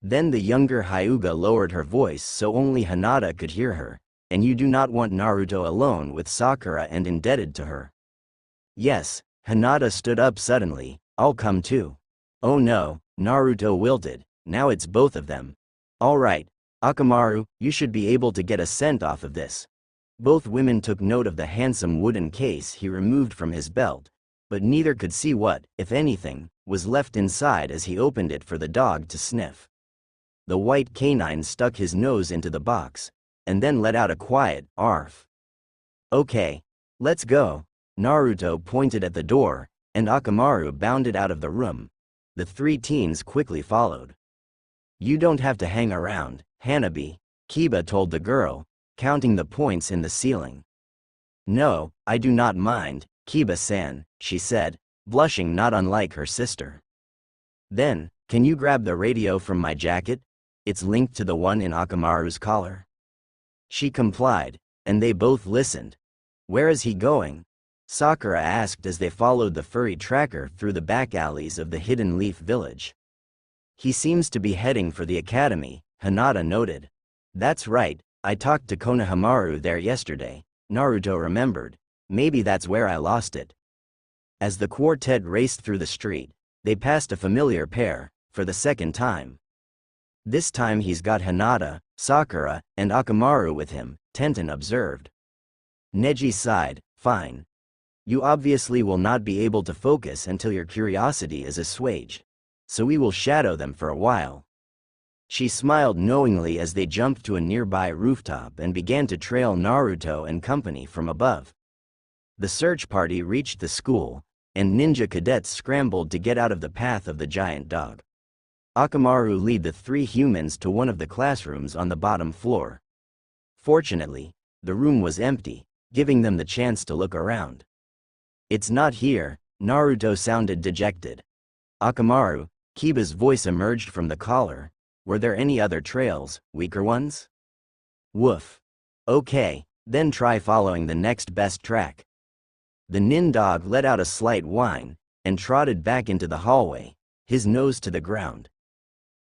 Then the younger Hyuga lowered her voice so only Hinata could hear her, and you do not want Naruto alone with Sakura and indebted to her. Yes, Hinata stood up suddenly, I'll come too. Oh no, Naruto wilted, now it's both of them. Alright, Akamaru, you should be able to get a scent off of this. Both women took note of the handsome wooden case he removed from his belt, but neither could see what, if anything, was left inside as he opened it for the dog to sniff. The white canine stuck his nose into the box, and then let out a quiet, arf. Okay, let's go. Naruto pointed at the door, and Akamaru bounded out of the room. The three teens quickly followed. You don't have to hang around, Hanabi, Kiba told the girl, counting the points in the ceiling. No, I do not mind, Kiba-san, she said, blushing not unlike her sister. Then, can you grab the radio from my jacket? It's linked to the one in Akamaru's collar. She complied, and they both listened. Where is he going? Sakura asked as they followed the furry tracker through the back alleys of the Hidden Leaf Village. He seems to be heading for the academy, Hinata noted. That's right, I talked to Konohamaru there yesterday, Naruto remembered. Maybe that's where I lost it. As the quartet raced through the street, they passed a familiar pair, for the second time. This time he's got Hinata, Sakura, and Akamaru with him, Tenten observed. Neji sighed, fine. You obviously will not be able to focus until your curiosity is assuaged, so we will shadow them for a while. She smiled knowingly as they jumped to a nearby rooftop and began to trail Naruto and company from above. The search party reached the school, and ninja cadets scrambled to get out of the path of the giant dog. Akamaru led the three humans to one of the classrooms on the bottom floor. Fortunately, the room was empty, giving them the chance to look around. It's not here, Naruto sounded dejected. Akamaru, Kiba's voice emerged from the collar. Were there any other trails, weaker ones? Woof. Okay, then try following the next best track. The nin dog let out a slight whine, and trotted back into the hallway, his nose to the ground.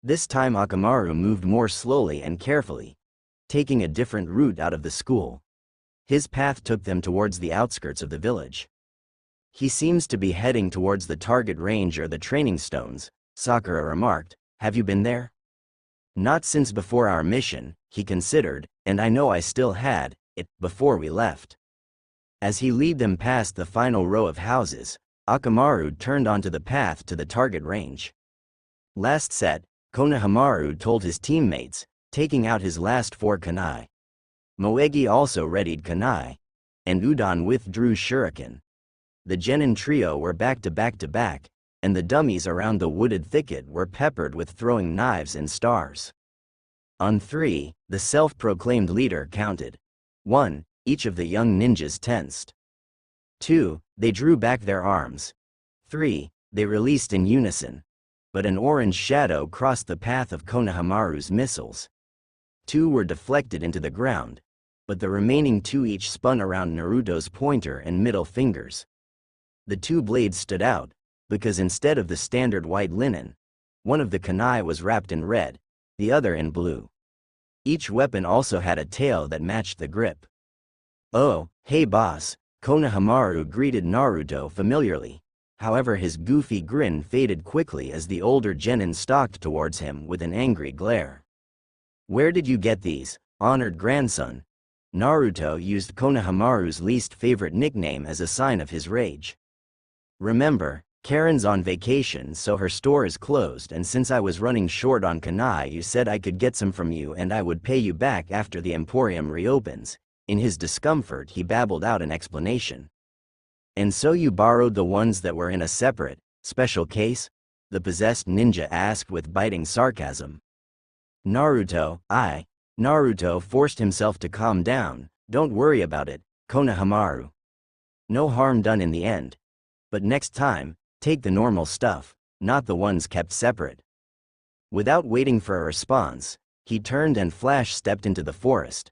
This time Akamaru moved more slowly and carefully, taking a different route out of the school. His path took them towards the outskirts of the village. He seems to be heading towards the target range or the training stones, Sakura remarked. Have you been there? Not since before our mission, he considered, and I know I still had it before we left. As he led them past the final row of houses, Akamaru turned onto the path to the target range. Last set, Konohamaru told his teammates, taking out his last 4 kunai. Moegi also readied kunai, and Udon withdrew shuriken. The genin trio were back to back, and the dummies around the wooded thicket were peppered with throwing knives and stars. On 3, the self-proclaimed leader counted. 1, each of the young ninjas tensed. 2, they drew back their arms. 3, they released in unison. But an orange shadow crossed the path of Konohamaru's missiles. 2 were deflected into the ground, but the remaining 2 each spun around Naruto's pointer and middle fingers. The 2 blades stood out, because instead of the standard white linen, one of the kunai was wrapped in red, the other in blue. Each weapon also had a tail that matched the grip. Oh, hey boss, Konohamaru greeted Naruto familiarly. However, his goofy grin faded quickly as the older genin stalked towards him with an angry glare. Where did you get these, honored grandson? Naruto used Konohamaru's least favorite nickname as a sign of his rage. Remember, Karen's on vacation, so her store is closed, and since I was running short on kunai, you said I could get some from you and I would pay you back after the emporium reopens. In his discomfort, he babbled out an explanation. And so you borrowed the ones that were in a separate, special case? The possessed ninja asked with biting sarcasm. Naruto forced himself to calm down. Don't worry about it, Konohamaru. No harm done in the end. But next time, take the normal stuff, not the ones kept separate. Without waiting for a response, he turned and flash-stepped into the forest.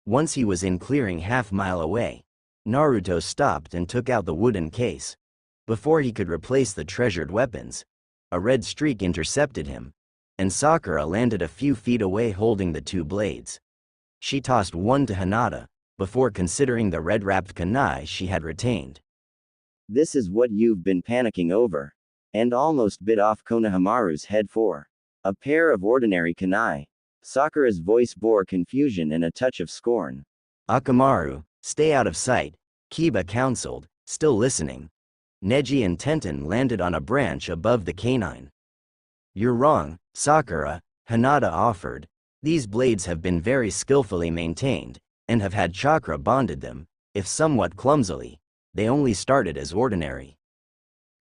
Once he was in clearing half-mile away, Naruto stopped and took out the wooden case. Before he could replace the treasured weapons, a red streak intercepted him, and Sakura landed a few feet away holding the 2 blades. She tossed one to Hinata, before considering the red-wrapped kunai she had retained. This is what you've been panicking over. And almost bit off Konohamaru's head for. A pair of ordinary kunai. Sakura's voice bore confusion and a touch of scorn. Akamaru, stay out of sight, Kiba counseled, still listening. Neji and Tenten landed on a branch above the canine. You're wrong, Sakura, Hinata offered. These blades have been very skillfully maintained, and have had chakra bonded them, if somewhat clumsily. They only started as ordinary.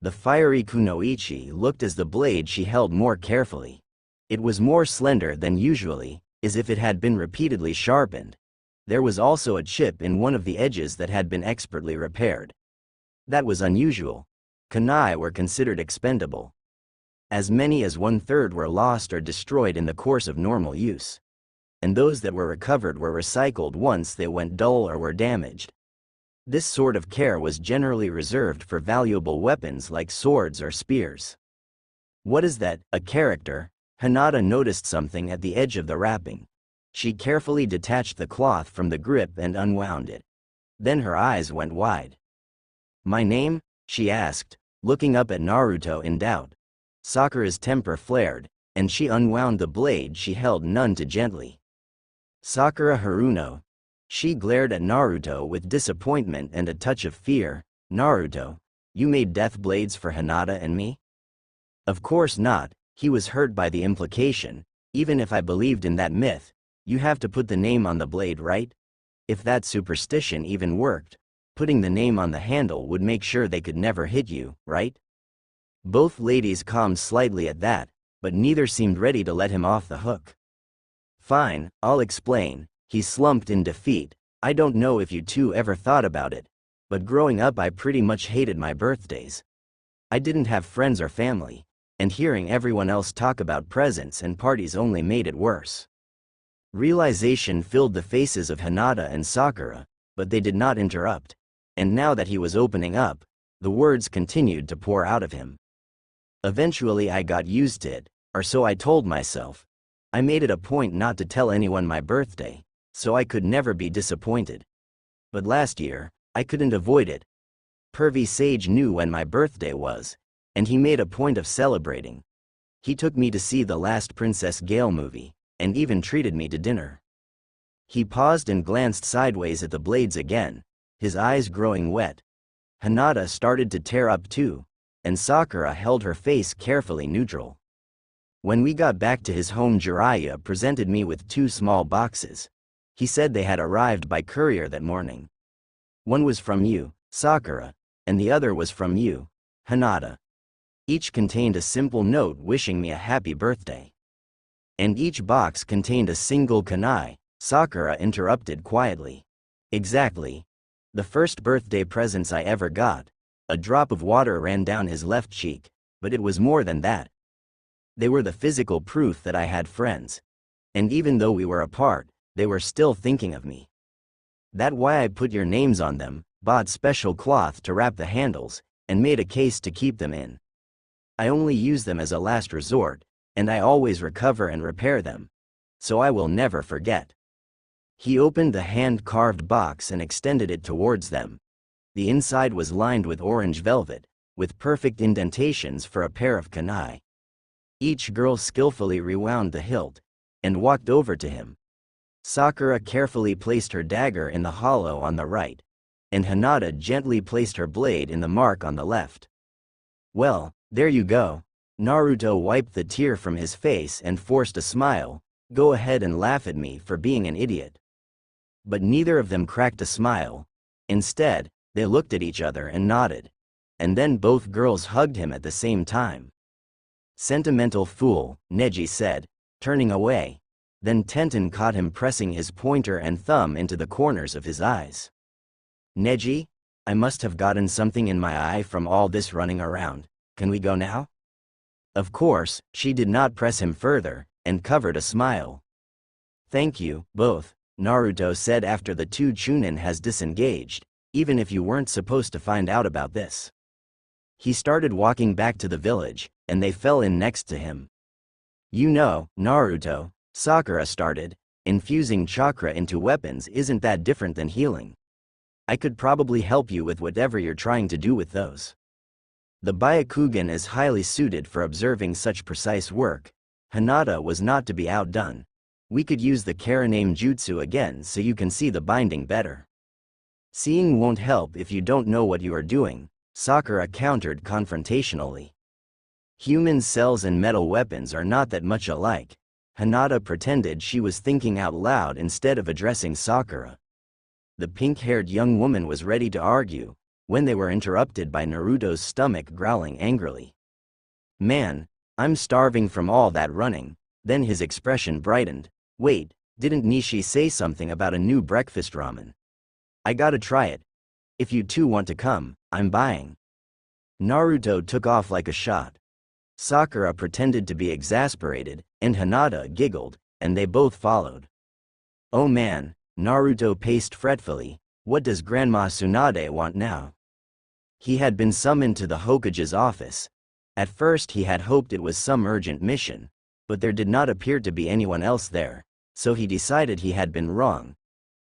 The fiery kunoichi looked as the blade she held more carefully. It was more slender than usually, as if it had been repeatedly sharpened. There was also a chip in one of the edges that had been expertly repaired. That was unusual. Kunai were considered expendable. As many as 1/3 were lost or destroyed in the course of normal use. And those that were recovered were recycled once they went dull or were damaged. This sort of care was generally reserved for valuable weapons like swords or spears. What is that? A character? Hinata noticed something at the edge of the wrapping. She carefully detached the cloth from the grip and unwound it. Then her eyes went wide. "My name?" she asked, looking up at Naruto in doubt. Sakura's temper flared, and she unwound the blade she held none too gently. "Sakura Haruno." She glared at Naruto with disappointment and a touch of fear. "Naruto, you made death blades for Hinata and me?" "Of course not," he was hurt by the implication. "Even if I believed in that myth, you have to put the name on the blade, right? If that superstition even worked, putting the name on the handle would make sure they could never hit you, right?" Both ladies calmed slightly at that, but neither seemed ready to let him off the hook. "Fine, I'll explain." He slumped in defeat. "I don't know if you two ever thought about it, but growing up I pretty much hated my birthdays. I didn't have friends or family, and hearing everyone else talk about presents and parties only made it worse." Realization filled the faces of Hinata and Sakura, but they did not interrupt, and now that he was opening up, the words continued to pour out of him. "Eventually I got used to it, or so I told myself. I made it a point not to tell anyone my birthday, so I could never be disappointed. But last year, I couldn't avoid it. Pervy Sage knew when my birthday was, and he made a point of celebrating. He took me to see the last Princess Gale movie, and even treated me to dinner." He paused and glanced sideways at the blades again, his eyes growing wet. Hinata started to tear up too, and Sakura held her face carefully neutral. "When we got back to his home, Jiraiya presented me with 2 small boxes. He said they had arrived by courier that morning. One was from you, Sakura, and the other was from you, Hinata. Each contained a simple note wishing me a happy birthday. And each box contained a single kunai," Sakura interrupted quietly. "Exactly. The first birthday presents I ever got." A drop of water ran down his left cheek, but it was more than that. "They were the physical proof that I had friends. And even though we were apart, they were still thinking of me. That why I put your names on them, bought special cloth to wrap the handles, and made a case to keep them in. I only use them as a last resort, and I always recover and repair them. So I will never forget." He opened the hand-carved box and extended it towards them. The inside was lined with orange velvet, with perfect indentations for a pair of kunai. Each girl skillfully rewound the hilt, and walked over to him. Sakura carefully placed her dagger in the hollow on the right, and Hinata gently placed her blade in the mark on the left. "Well, there you go." Naruto wiped the tear from his face and forced a smile. "Go ahead and laugh at me for being an idiot." But neither of them cracked a smile. Instead, they looked at each other and nodded. And then both girls hugged him at the same time. "Sentimental fool," Neji said, turning away. Then Tenten caught him pressing his pointer and thumb into the corners of his eyes. "Neji, I must have gotten something in my eye from all this running around. Can we go now?" Of course, she did not press him further, and covered a smile. "Thank you, both," Naruto said after the 2 Chunin has disengaged, "even if you weren't supposed to find out about this." He started walking back to the village, and they fell in next to him. "You know, Naruto," Sakura started, "infusing chakra into weapons isn't that different than healing. I could probably help you with whatever you're trying to do with those. The Byakugan is highly suited for observing such precise work. Hinata was not to be outdone. We could use the Kurenahi jutsu again so you can see the binding better." "Seeing won't help if you don't know what you are doing," Sakura countered confrontationally. "Human cells and metal weapons are not that much alike." Hinata pretended she was thinking out loud instead of addressing Sakura. The pink-haired young woman was ready to argue, when they were interrupted by Naruto's stomach growling angrily. Man, I'm starving from all that running. Then his expression brightened. Wait, didn't Nishi say something about a new breakfast ramen? I gotta try it. If you two want to come, I'm buying. Naruto took off like a shot. Sakura pretended to be exasperated, and Hinata giggled, and they both followed. Oh man, Naruto paced fretfully, what does Grandma Tsunade want now? He had been summoned to the Hokage's office. At first he had hoped it was some urgent mission, but there did not appear to be anyone else there, so he decided he had been wrong.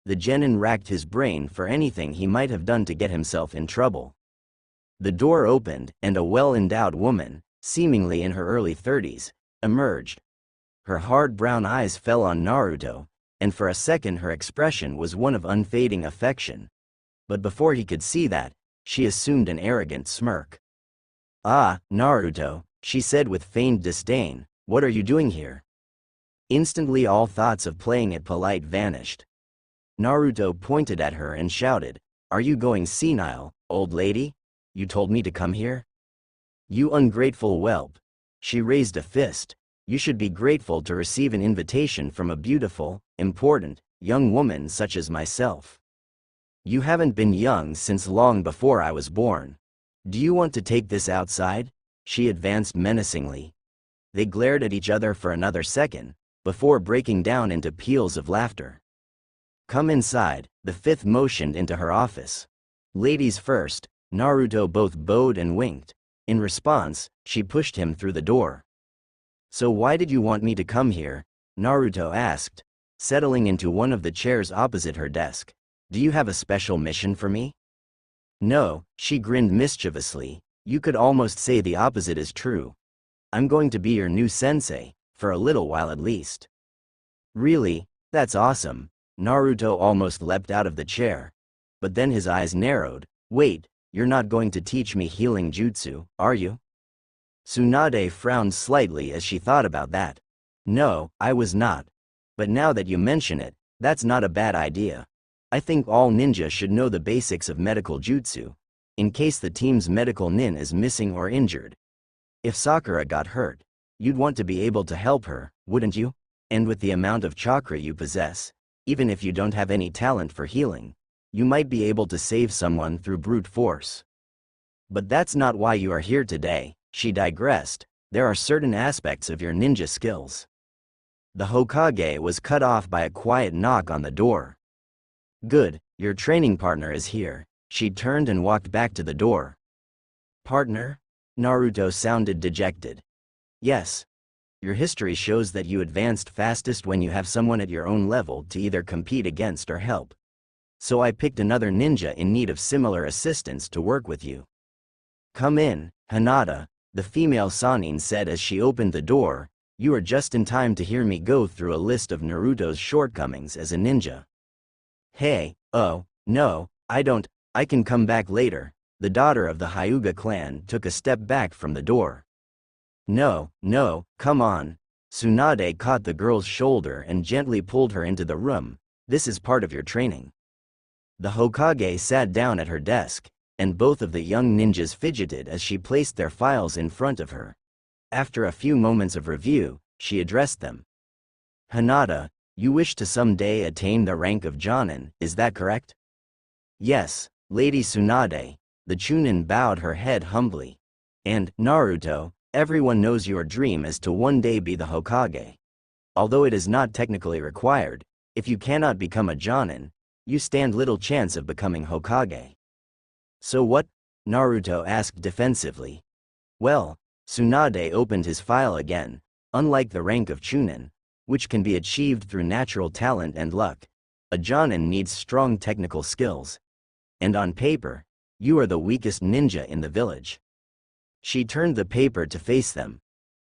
The genin racked his brain for anything he might have done to get himself in trouble. The door opened, and a well-endowed woman, seemingly in her early 30s, emerged. Her hard brown eyes fell on Naruto, and for a second her expression was one of unfading affection. But before he could see that, she assumed an arrogant smirk. Ah, Naruto, she said with feigned disdain, what are you doing here? Instantly all thoughts of playing it polite vanished. Naruto pointed at her and shouted, are you going senile, old lady? You told me to come here? You ungrateful whelp. She raised a fist. You should be grateful to receive an invitation from a beautiful, important, young woman such as myself. You haven't been young since long before I was born. Do you want to take this outside? She advanced menacingly. They glared at each other for another second, before breaking down into peals of laughter. Come inside, the fifth motioned into her office. Ladies first, Naruto both bowed and winked. In response, she pushed him through the door. So why did you want me to come here? Naruto asked, settling into one of the chairs opposite her desk. Do you have a special mission for me? No, she grinned mischievously. You could almost say the opposite is true. I'm going to be your new sensei, for a little while at least. Really? That's awesome. Naruto almost leapt out of the chair. But then his eyes narrowed. Wait, you're not going to teach me healing jutsu, are you? Tsunade frowned slightly as she thought about that. No, I was not. But now that you mention it, that's not a bad idea. I think all ninja should know the basics of medical jutsu, in case the team's medical nin is missing or injured. If Sakura got hurt, you'd want to be able to help her, wouldn't you? And with the amount of chakra you possess, even if you don't have any talent for healing, you might be able to save someone through brute force. But that's not why you are here today, she digressed. There are certain aspects of your ninja skills. The Hokage was cut off by a quiet knock on the door. Good, your training partner is here. She turned and walked back to the door. Partner? Naruto sounded dejected. Yes. Your history shows that you advanced fastest when you have someone at your own level to either compete against or help. So I picked another ninja in need of similar assistance to work with you. Come in, Hinata, the female Sannin said as she opened the door. You are just in time to hear me go through a list of Naruto's shortcomings as a ninja. Hey, oh, no, I can come back later. The daughter of the Hyuga clan took a step back from the door. No, come on. Tsunade caught the girl's shoulder and gently pulled her into the room. This is part of your training. The Hokage sat down at her desk, and both of the young ninjas fidgeted as she placed their files in front of her. After a few moments of review, she addressed them. Hinata, you wish to someday attain the rank of Jonin, is that correct? Yes, Lady Tsunade. The Chunin bowed her head humbly. And, Naruto, everyone knows your dream is to one day be the Hokage. Although it is not technically required, if you cannot become a Jonin, you stand little chance of becoming Hokage. So what? Naruto asked defensively. Well, Tsunade opened his file again. Unlike the rank of Chunin, which can be achieved through natural talent and luck, a Jonin needs strong technical skills. And on paper, you are the weakest ninja in the village. She turned the paper to face them.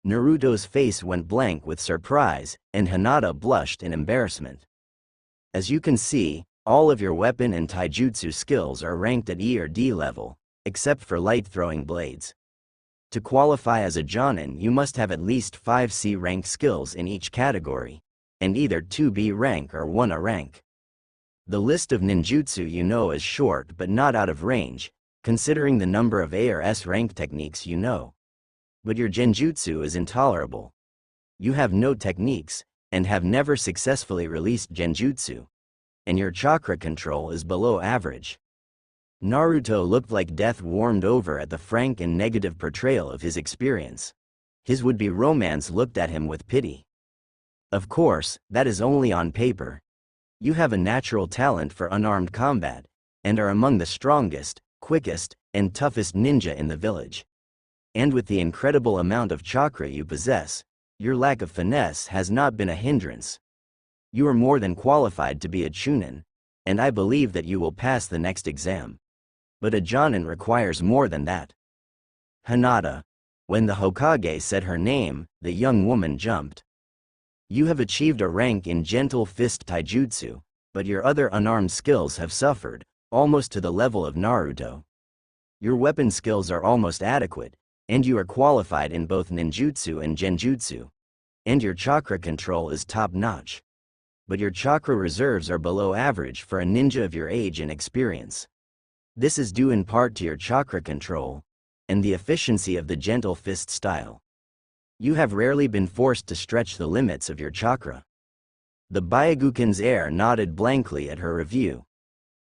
Naruto's face went blank with surprise, and Hinata blushed in embarrassment. As you can see, all of your weapon and taijutsu skills are ranked at E or D level, except for light throwing blades. To qualify as a Jonin, you must have at least 5 C rank skills in each category, and either 2 B rank or 1 A rank. The list of ninjutsu you know is short but not out of range. considering the number of A or S rank techniques you know. But your genjutsu is intolerable. You have no techniques, and have never successfully released genjutsu. And your chakra control is below average. Naruto looked like death warmed over at the frank and negative portrayal of his experience. His would-be romance looked at him with pity. Of course, that is only on paper. You have a natural talent for unarmed combat, and are among the strongest, quickest, and toughest ninja in the village. And with the incredible amount of chakra you possess, your lack of finesse has not been a hindrance. You are more than qualified to be a chunin, and I believe that you will pass the next exam. But a jonin requires more than that. Hinata. When the Hokage said her name, the young woman jumped. You have achieved a rank in gentle fist taijutsu, but your other unarmed skills have suffered, almost to the level of Naruto. Your weapon skills are almost adequate, and you are qualified in both ninjutsu and genjutsu. And your chakra control is top-notch. But your chakra reserves are below average for a ninja of your age and experience. This is due in part to your chakra control, and the efficiency of the gentle fist style. You have rarely been forced to stretch the limits of your chakra. The Byakugan's heir nodded blankly at her review.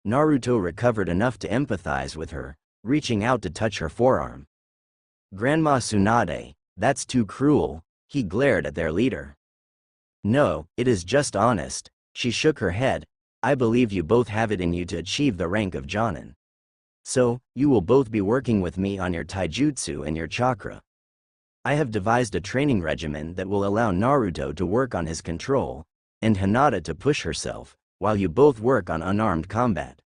Naruto recovered enough to empathize with her, reaching out to touch her forearm. Grandma Tsunade, that's too cruel, he glared at their leader. No, it is just honest, she shook her head. I believe you both have it in you to achieve the rank of jonin. So, you will both be working with me on your taijutsu and your chakra. I have devised a training regimen that will allow Naruto to work on his control, and Hinata to push herself, while you both work on unarmed combat.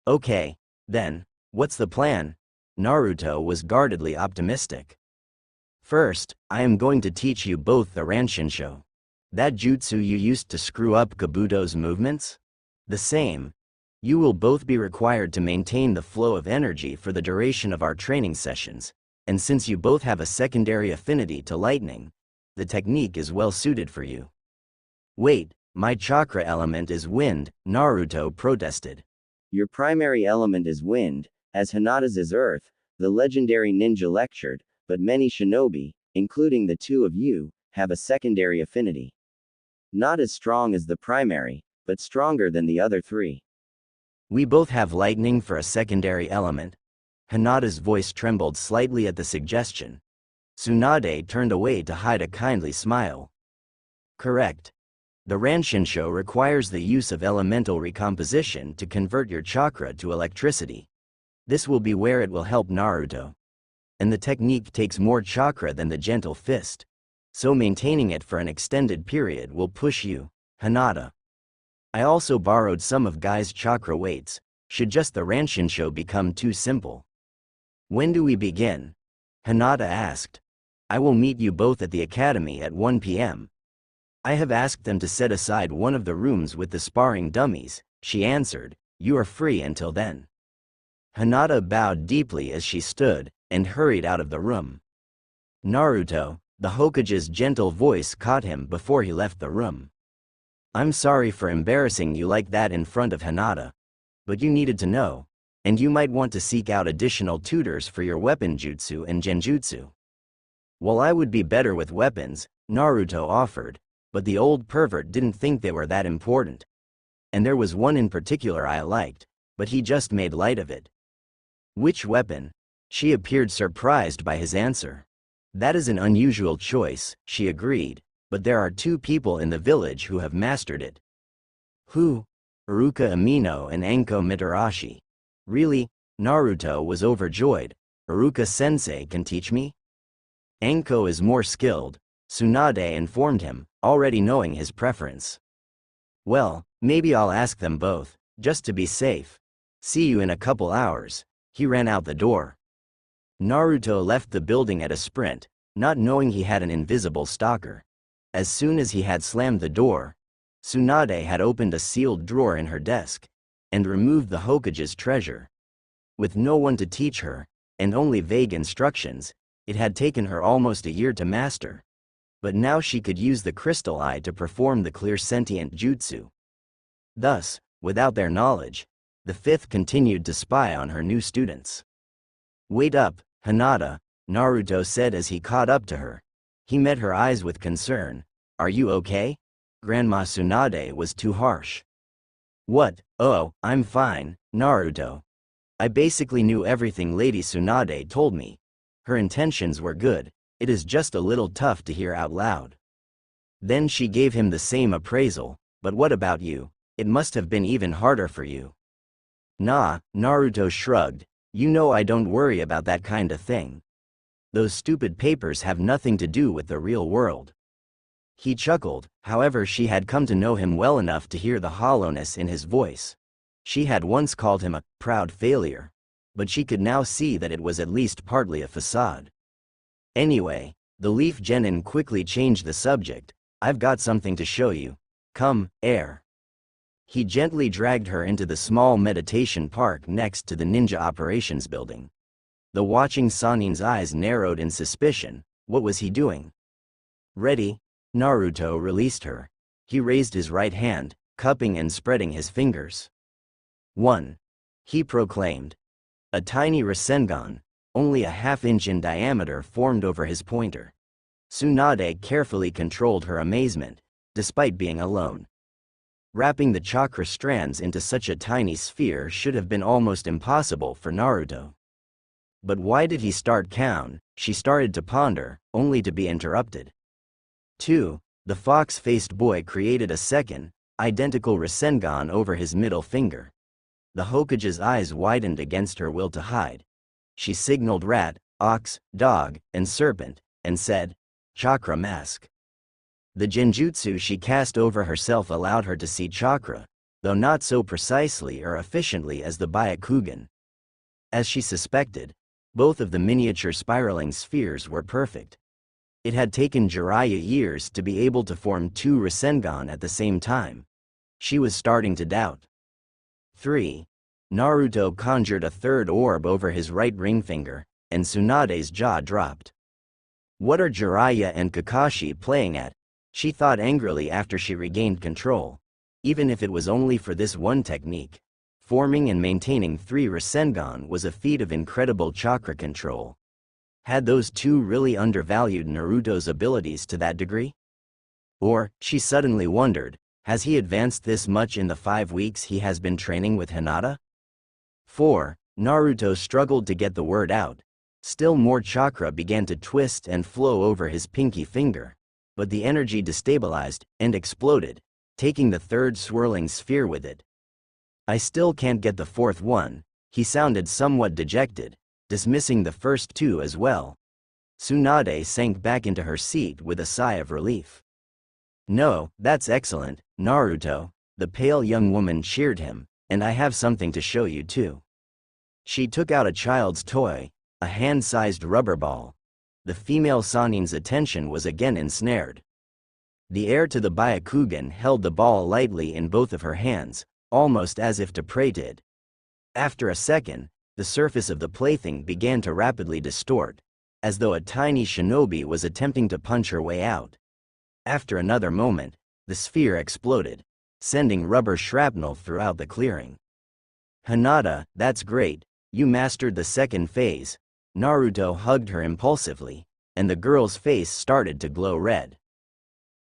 Okay, then, what's the plan? Naruto was guardedly optimistic. First, I am going to teach you both the Ranshinsho. That jutsu you used to screw up Kabuto's movements? The same. You will both be required to maintain the flow of energy for the duration of our training sessions, and since you both have a secondary affinity to lightning, the technique is well suited for you. Wait, my chakra element is wind, Naruto protested. Your primary element is wind, as Hinata's is earth, the legendary ninja lectured, but many shinobi, including the two of you, have a secondary affinity. Not as strong as the primary, but stronger than the other three. We both have lightning for a secondary element. Hinata's voice trembled slightly at the suggestion. Tsunade turned away to hide a kindly smile. Correct. The Ranshinsho requires the use of elemental recomposition to convert your chakra to electricity. This will be where it will help Naruto. And the technique takes more chakra than the gentle fist. So maintaining it for an extended period will push you, Hinata. I also borrowed some of Guy's chakra weights, should just the Ranshinsho become too simple. When do we begin? Hinata asked. I will meet you both at the academy at 1 p.m. I have asked them to set aside one of the rooms with the sparring dummies, she answered. You are free until then. Hinata bowed deeply as she stood, and hurried out of the room. Naruto, the Hokage's gentle voice caught him before he left the room. I'm sorry for embarrassing you like that in front of Hinata. But you needed to know, and you might want to seek out additional tutors for your weapon jutsu and genjutsu. While I would be better with weapons, Naruto offered, but the old pervert didn't think they were that important. And there was one in particular I liked, but he just made light of it. Which weapon? She appeared surprised by his answer. That is an unusual choice, she agreed, but there are two people in the village who have mastered it. Who? Iruka Amino and Anko Mitarashi. Really? Naruto was overjoyed. Iruka-sensei can teach me? Anko is more skilled, Tsunade informed him, already knowing his preference. Well, maybe I'll ask them both, just to be safe. See you in a couple hours. He ran out the door. Naruto left the building at a sprint, not knowing he had an invisible stalker. As soon as he had slammed the door, Tsunade had opened a sealed drawer in her desk, and removed the Hokage's treasure. With no one to teach her, and only vague instructions, it had taken her almost a year to master. But now she could use the crystal eye to perform the clear sentient jutsu. Thus, without their knowledge, the fifth continued to spy on her new students. Wait up, Hinata, Naruto said as he caught up to her. He met her eyes with concern. Are you okay? Grandma Tsunade was too harsh. What? Oh, I'm fine, Naruto. I basically knew everything Lady Tsunade told me. Her intentions were good, it is just a little tough to hear out loud. Then she gave him the same appraisal, but what about you? It must have been even harder for you. Nah, Naruto shrugged, you know I don't worry about that kind of thing. Those stupid papers have nothing to do with the real world. He chuckled, however she had come to know him well enough to hear the hollowness in his voice. She had once called him a proud failure, but she could now see that it was at least partly a facade. Anyway, the Leaf Genin quickly changed the subject. I've got something to show you. Come, Air. He gently dragged her into the small meditation park next to the ninja operations building. The watching Sanin's eyes narrowed in suspicion. What was he doing? Ready? Naruto released her. He raised his right hand, cupping and spreading his fingers. 1. He proclaimed. A tiny Rasengan, only a half-inch in diameter, formed over his pointer. Tsunade carefully controlled her amazement, despite being alone. Wrapping the chakra strands into such a tiny sphere should have been almost impossible for Naruto. But why did he start count? She started to ponder, only to be interrupted. 2. The fox-faced boy created a second, identical Rasengan over his middle finger. The Hokage's eyes widened against her will to hide. She signaled rat, ox, dog, and serpent, and said, Chakra mask. The genjutsu she cast over herself allowed her to see chakra, though not so precisely or efficiently as the Byakugan. As she suspected, both of the miniature spiraling spheres were perfect. It had taken Jiraiya years to be able to form two Rasengan at the same time. She was starting to doubt. 3. Naruto conjured a third orb over his right ring finger, and Tsunade's jaw dropped. What are Jiraiya and Kakashi playing at? She thought angrily after she regained control. Even if it was only for this one technique, forming and maintaining 3 Rasengan was a feat of incredible chakra control. Had those two really undervalued Naruto's abilities to that degree? Or, she suddenly wondered, has he advanced this much in the 5 weeks he has been training with Hinata? 4. Naruto struggled to get the word out. Still more chakra began to twist and flow over his pinky finger, but the energy destabilized and exploded, taking the third swirling sphere with it. I still can't get the fourth one. He sounded somewhat dejected, dismissing the first 2 as well. Tsunade sank back into her seat with a sigh of relief. No, that's excellent, Naruto, the pale young woman cheered him, and I have something to show you too. She took out a child's toy, a hand-sized rubber ball. The female Sanin's attention was again ensnared. The heir to the Byakugan held the ball lightly in both of her hands, almost as if to pray to it. After a second, the surface of the plaything began to rapidly distort, as though a tiny shinobi was attempting to punch her way out. After another moment, the sphere exploded, sending rubber shrapnel throughout the clearing. Hinata, that's great, you mastered the second phase. Naruto hugged her impulsively, and the girl's face started to glow red.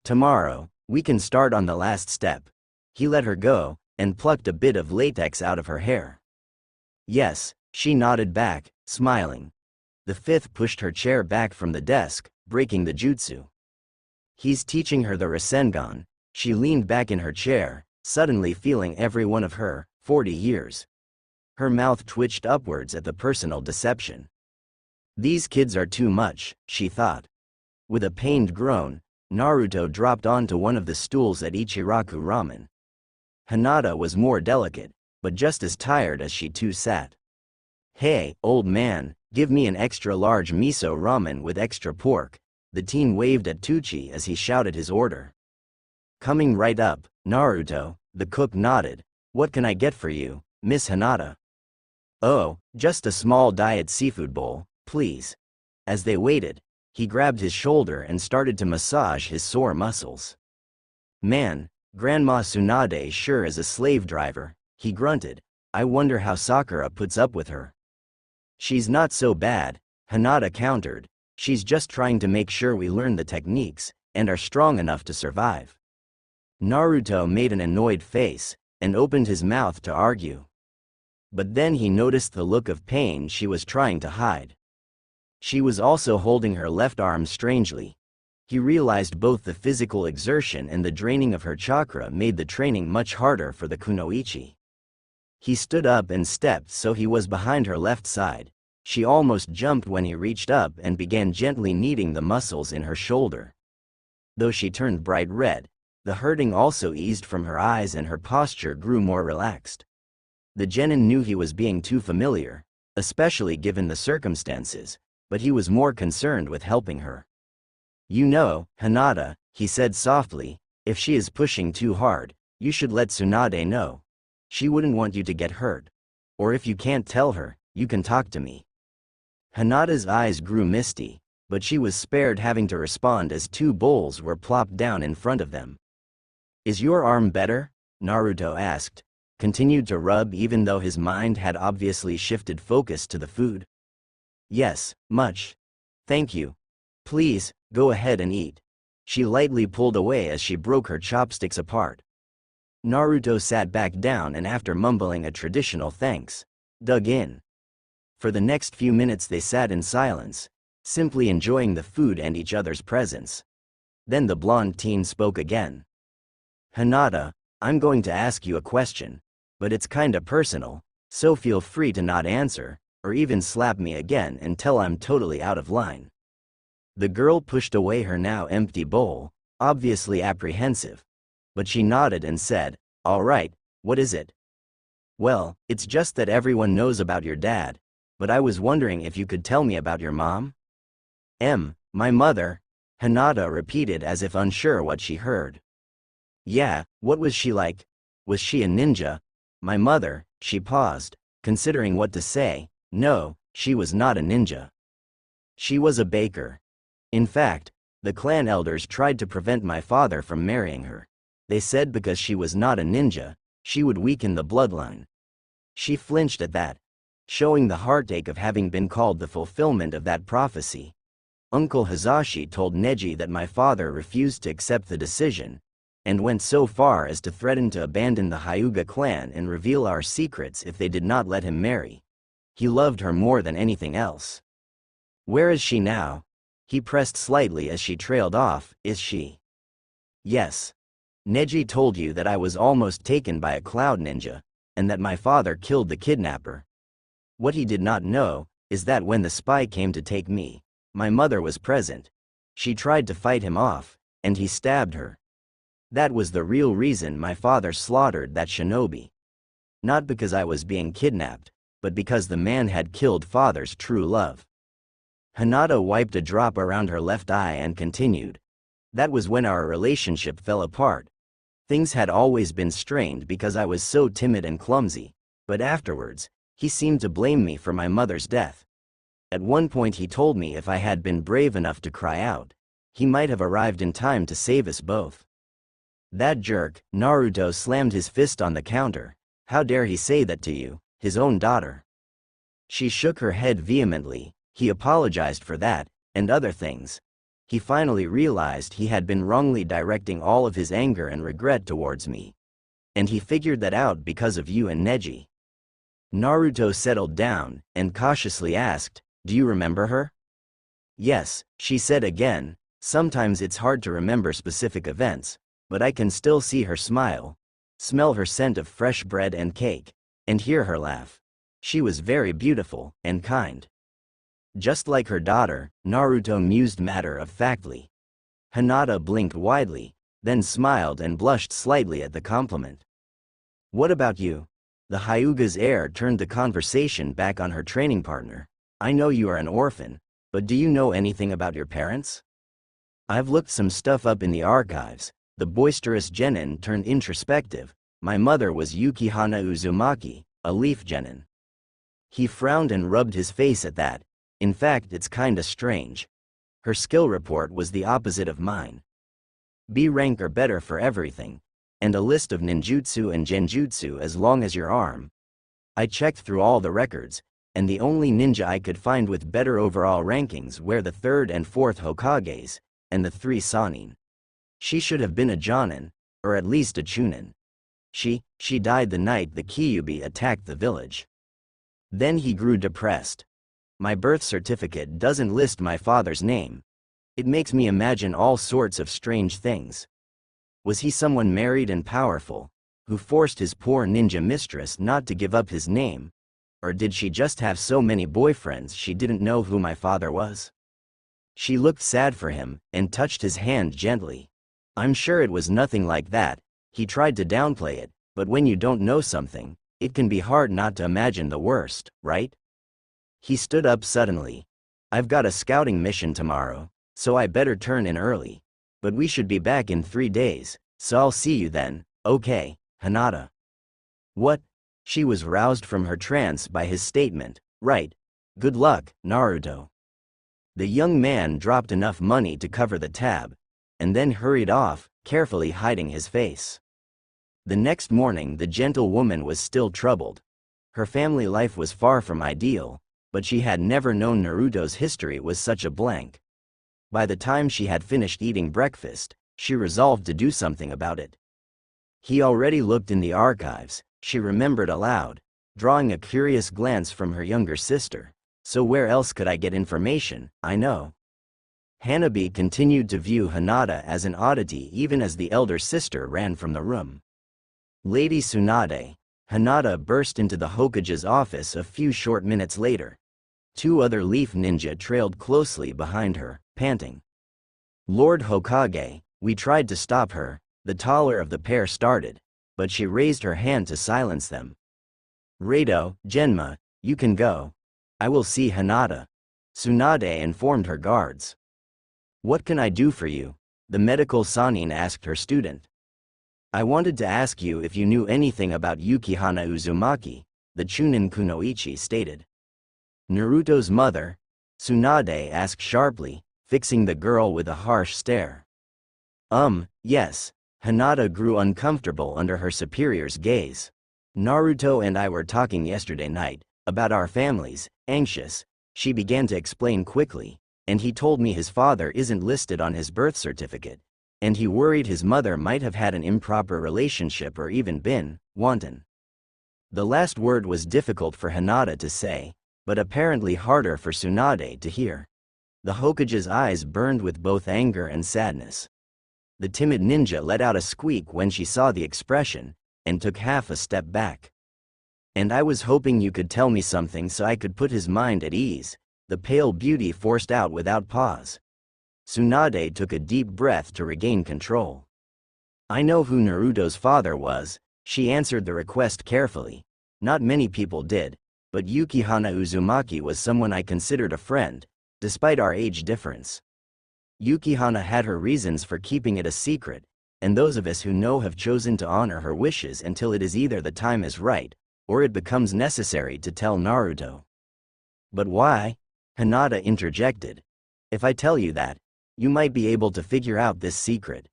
Tomorrow, we can start on the last step. He let her go, and plucked a bit of latex out of her hair. Yes, she nodded back, smiling. The 5th pushed her chair back from the desk, breaking the jutsu. He's teaching her the Rasengan. She leaned back in her chair, suddenly feeling every one of her 40 years. Her mouth twitched upwards at the personal deception. These kids are too much, she thought. With a pained groan, Naruto dropped onto one of the stools at Ichiraku Ramen. Hinata was more delicate, but just as tired as she too sat. Hey, old man, give me an extra large miso ramen with extra pork. The teen waved at Tucci as he shouted his order. Coming right up, Naruto, the cook nodded. What can I get for you, Miss Hinata? Oh, just a small diet seafood bowl, please. As they waited, he grabbed his shoulder and started to massage his sore muscles. Man, Grandma Tsunade sure is a slave driver, he grunted. I wonder how Sakura puts up with her. She's not so bad, Hinata countered. She's just trying to make sure we learn the techniques, and are strong enough to survive. Naruto made an annoyed face, and opened his mouth to argue. But then he noticed the look of pain she was trying to hide. She was also holding her left arm strangely. He realized both the physical exertion and the draining of her chakra made the training much harder for the kunoichi. He stood up and stepped so he was behind her left side. She almost jumped when he reached up and began gently kneading the muscles in her shoulder. Though she turned bright red, the hurting also eased from her eyes and her posture grew more relaxed. The genin knew he was being too familiar, especially given the circumstances, but he was more concerned with helping her. You know, Hinata, he said softly, if she is pushing too hard, you should let Tsunade know. She wouldn't want you to get hurt. Or if you can't tell her, you can talk to me. Hinata's eyes grew misty, but she was spared having to respond as two bowls were plopped down in front of them. Is your arm better? Naruto asked, continued to rub even though his mind had obviously shifted focus to the food. Yes, much. Thank you. Please, go ahead and eat. She lightly pulled away as she broke her chopsticks apart. Naruto sat back down and after mumbling a traditional thanks, dug in. For the next few minutes they sat in silence, simply enjoying the food and each other's presence. Then the blonde teen spoke again. Hinata, I'm going to ask you a question, but it's kinda personal, so feel free to not answer, or even slap me again until I'm totally out of line. The girl pushed away her now empty bowl, obviously apprehensive. But she nodded and said, all right, what is it? Well, it's just that everyone knows about your dad, but I was wondering if you could tell me about your mom? My mother, Hinata repeated as if unsure what she heard. Yeah, what was she like? Was she a ninja? My mother, she paused, considering what to say. No, she was not a ninja. She was a baker. In fact, the clan elders tried to prevent my father from marrying her. They said because she was not a ninja, she would weaken the bloodline. She flinched at that, showing the heartache of having been called the fulfillment of that prophecy. Uncle Hizashi told Neji that my father refused to accept the decision, and went so far as to threaten to abandon the Hyuga clan and reveal our secrets if they did not let him marry. He loved her more than anything else. Where is she now? He pressed slightly as she trailed off. Is she? Yes. Neji told you that I was almost taken by a cloud ninja, and that my father killed the kidnapper. What he did not know is that when the spy came to take me, my mother was present. She tried to fight him off, and he stabbed her. That was the real reason my father slaughtered that shinobi. Not because I was being kidnapped, but because the man had killed father's true love. Hinata wiped a drop around her left eye and continued. That was when our relationship fell apart. Things had always been strained because I was so timid and clumsy, but afterwards, he seemed to blame me for my mother's death. At one point he told me if I had been brave enough to cry out, he might have arrived in time to save us both. That jerk, Naruto slammed his fist on the counter. How dare he say that to you, his own daughter? She shook her head vehemently. He apologized for that, and other things. He finally realized he had been wrongly directing all of his anger and regret towards me. And he figured that out because of you and Neji. Naruto settled down, and cautiously asked, do you remember her? Yes, she said again, sometimes it's hard to remember specific events, but I can still see her smile, smell her scent of fresh bread and cake, and hear her laugh. She was very beautiful, and kind. Just like her daughter, Naruto mused matter-of-factly. Hinata blinked widely, then smiled and blushed slightly at the compliment. What about you? The Hyuga's heir turned the conversation back on her training partner. I know you are an orphan, but do you know anything about your parents? I've looked some stuff up in the archives. The boisterous genin turned introspective. My mother was Yukihana Uzumaki, a leaf genin. He frowned and rubbed his face at that. In fact, it's kinda strange. Her skill report was the opposite of mine. B rank or better for everything, and a list of ninjutsu and genjutsu as long as your arm. I checked through all the records, and the only ninja I could find with better overall rankings were the 3rd and 4th Hokages, and the 3 Sannin. She should have been a Jonin, or at least a Chunin. She died the night the Kyuubi attacked the village. Then he grew depressed. My birth certificate doesn't list my father's name. It makes me imagine all sorts of strange things. Was he someone married and powerful, who forced his poor ninja mistress not to give up his name? Or did she just have so many boyfriends she didn't know who my father was? She looked sad for him, and touched his hand gently. I'm sure it was nothing like that. He tried to downplay it, but when you don't know something, it can be hard not to imagine the worst, right? He stood up suddenly. I've got a scouting mission tomorrow, so I better turn in early. But we should be back in 3 days, so I'll see you then, okay, Hinata. What? She was roused from her trance by his statement. Right. Good luck, Naruto. The young man dropped enough money to cover the tab, and then hurried off, carefully hiding his face. The next morning the gentlewoman was still troubled. Her family life was far from ideal, but she had never known Naruto's history was such a blank. By the time she had finished eating breakfast, she resolved to do something about it. He already looked in the archives, she remembered aloud, drawing a curious glance from her younger sister. So where else could I get information? I know. Hanabi continued to view Hinata as an oddity even as the elder sister ran from the room. Lady Tsunade. Hinata burst into the Hokage's office a few short minutes later. 2 other leaf ninja trailed closely behind her, panting. Lord Hokage, we tried to stop her, the taller of the pair started, but she raised her hand to silence them. Rado, Genma, you can go. I will see Hinata. Tsunade informed her guards. What can I do for you? The medical Sannin asked her student. I wanted to ask you if you knew anything about Yukihana Uzumaki, the Chunin Kunoichi stated. Naruto's mother? Tsunade asked sharply, fixing the girl with a harsh stare. Yes. Hinata grew uncomfortable under her superior's gaze. Naruto and I were talking yesterday night, about our families, anxious, she began to explain quickly, and he told me his father isn't listed on his birth certificate, and he worried his mother might have had an improper relationship or even been wanton. The last word was difficult for Hinata to say, but apparently harder for Tsunade to hear. The Hokage's eyes burned with both anger and sadness. The timid ninja let out a squeak when she saw the expression, and took half a step back. And I was hoping you could tell me something so I could put his mind at ease, the pale beauty forced out without pause. Tsunade took a deep breath to regain control. I know who Naruto's father was, she answered the request carefully. Not many people did, but Yukihana Uzumaki was someone I considered a friend, despite our age difference. Yukihana had her reasons for keeping it a secret, and those of us who know have chosen to honor her wishes until it is either the time is right, or it becomes necessary to tell Naruto. But why? Hinata interjected. If I tell you that, you might be able to figure out this secret.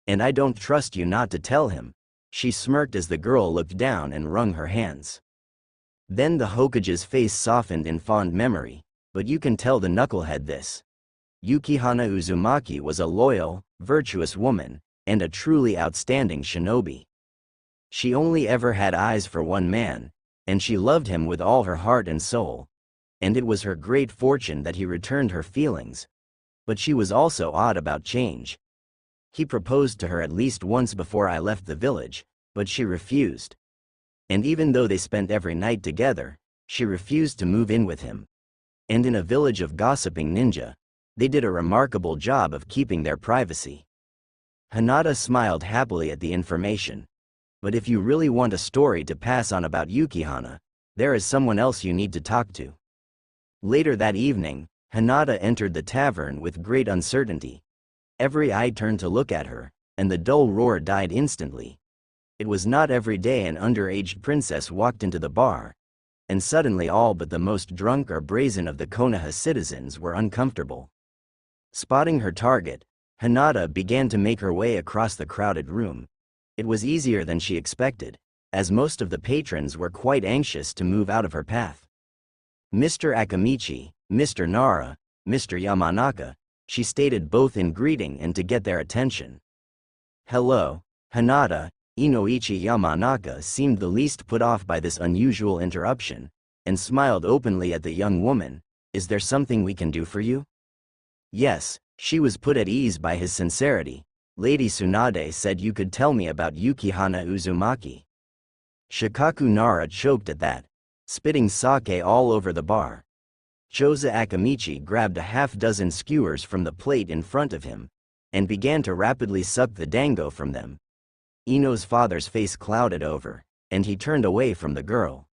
And I don't trust you not to tell him. She smirked as the girl looked down and wrung her hands. Then the Hokage's face softened in fond memory, but you can tell the knucklehead this. Yukihana Uzumaki was a loyal, virtuous woman, and a truly outstanding shinobi. She only ever had eyes for one man, and she loved him with all her heart and soul. And it was her great fortune that he returned her feelings. But she was also odd about change. He proposed to her at least once before I left the village, but she refused. And even though they spent every night together, she refused to move in with him. And in a village of gossiping ninja, they did a remarkable job of keeping their privacy. Hinata smiled happily at the information. But if you really want a story to pass on about Yukihana, there is someone else you need to talk to. Later that evening, Hinata entered the tavern with great uncertainty. Every eye turned to look at her, and the dull roar died instantly. It was not every day an underaged princess walked into the bar, and suddenly all but the most drunk or brazen of the Konoha citizens were uncomfortable. Spotting her target, Hinata began to make her way across the crowded room. It was easier than she expected, as most of the patrons were quite anxious to move out of her path. Mr. Akamichi, Mr. Nara, Mr. Yamanaka, she stated both in greeting and to get their attention. Hello, Hinata. Inoichi Yamanaka seemed the least put off by this unusual interruption, and smiled openly at the young woman. Is there something we can do for you? Yes, she was put at ease by his sincerity. Lady Tsunade said you could tell me about Yukihana Uzumaki. Shikaku Nara choked at that, spitting sake all over the bar. Choza Akamichi grabbed a half-dozen skewers from the plate in front of him, and began to rapidly suck the dango from them. Ino's father's face clouded over, and he turned away from the girl.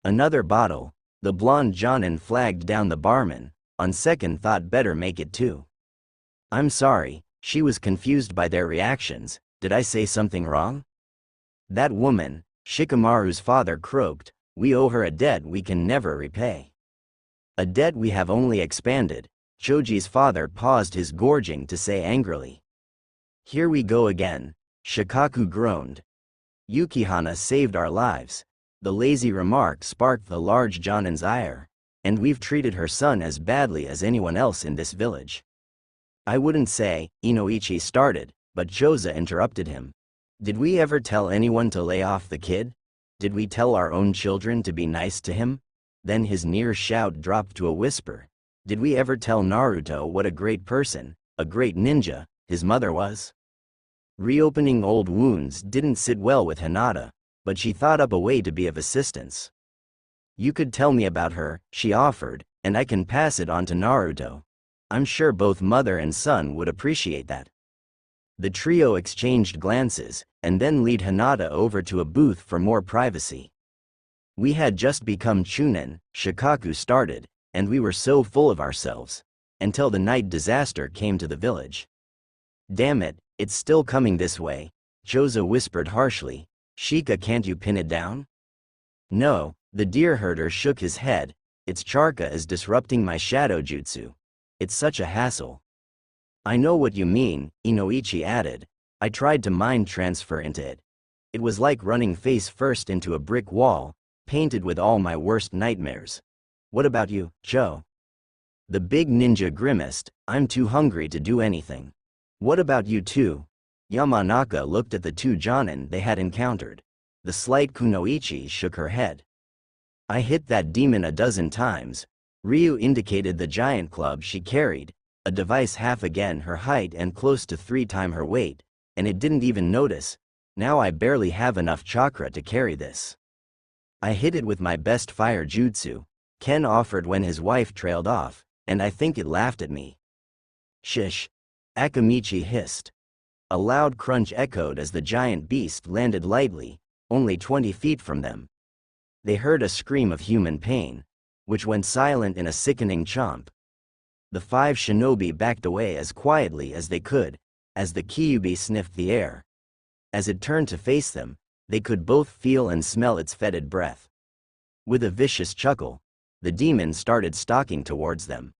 Another bottle, the blonde Jonin flagged down the barman, on second thought better make it two. I'm sorry, she was confused by their reactions. Did I say something wrong? That woman, Shikamaru's father croaked, we owe her a debt we can never repay. A debt we have only expanded, Choji's father paused his gorging to say angrily. Here we go again, Shikaku groaned. Yukihana saved our lives. The lazy remark sparked the large Jonin's ire, and we've treated her son as badly as anyone else in this village. I wouldn't say, Inoichi started, but Choza interrupted him. Did we ever tell anyone to lay off the kid? Did we tell our own children to be nice to him? Then his near shout dropped to a whisper. Did we ever tell Naruto what a great person, a great ninja, his mother was? Reopening old wounds didn't sit well with Hinata, but she thought up a way to be of assistance. You could tell me about her, she offered, and I can pass it on to Naruto. I'm sure both mother and son would appreciate that. The trio exchanged glances, and then led Hinata over to a booth for more privacy. We had just become Chunin, Shikaku started, and we were so full of ourselves, until the night disaster came to the village. Damn it, it's still coming this way, Choza whispered harshly. Shika, can't you pin it down? No, the deer herder shook his head. Its Charka is disrupting my shadow jutsu. It's such a hassle. I know what you mean, Inoichi added. I tried to mind transfer into it. It was like running face first into a brick wall, painted with all my worst nightmares. What about you, Cho? The big ninja grimaced. I'm too hungry to do anything. What about you too? Yamanaka looked at the two Jonin they had encountered. The slight Kunoichi shook her head. I hit that demon a dozen times. Ryu indicated the giant club she carried, a device half again her height and close to 3 times her weight, and it didn't even notice. Now I barely have enough chakra to carry this. I hit it with my best fire jutsu, Ken offered when his wife trailed off, and I think it laughed at me. Shish! Akamichi hissed. A loud crunch echoed as the giant beast landed lightly, only 20 feet from them. They heard a scream of human pain, which went silent in a sickening chomp. The 5 shinobi backed away as quietly as they could, as the Kyuubi sniffed the air. As it turned to face them, they could both feel and smell its fetid breath. With a vicious chuckle, the demon started stalking towards them.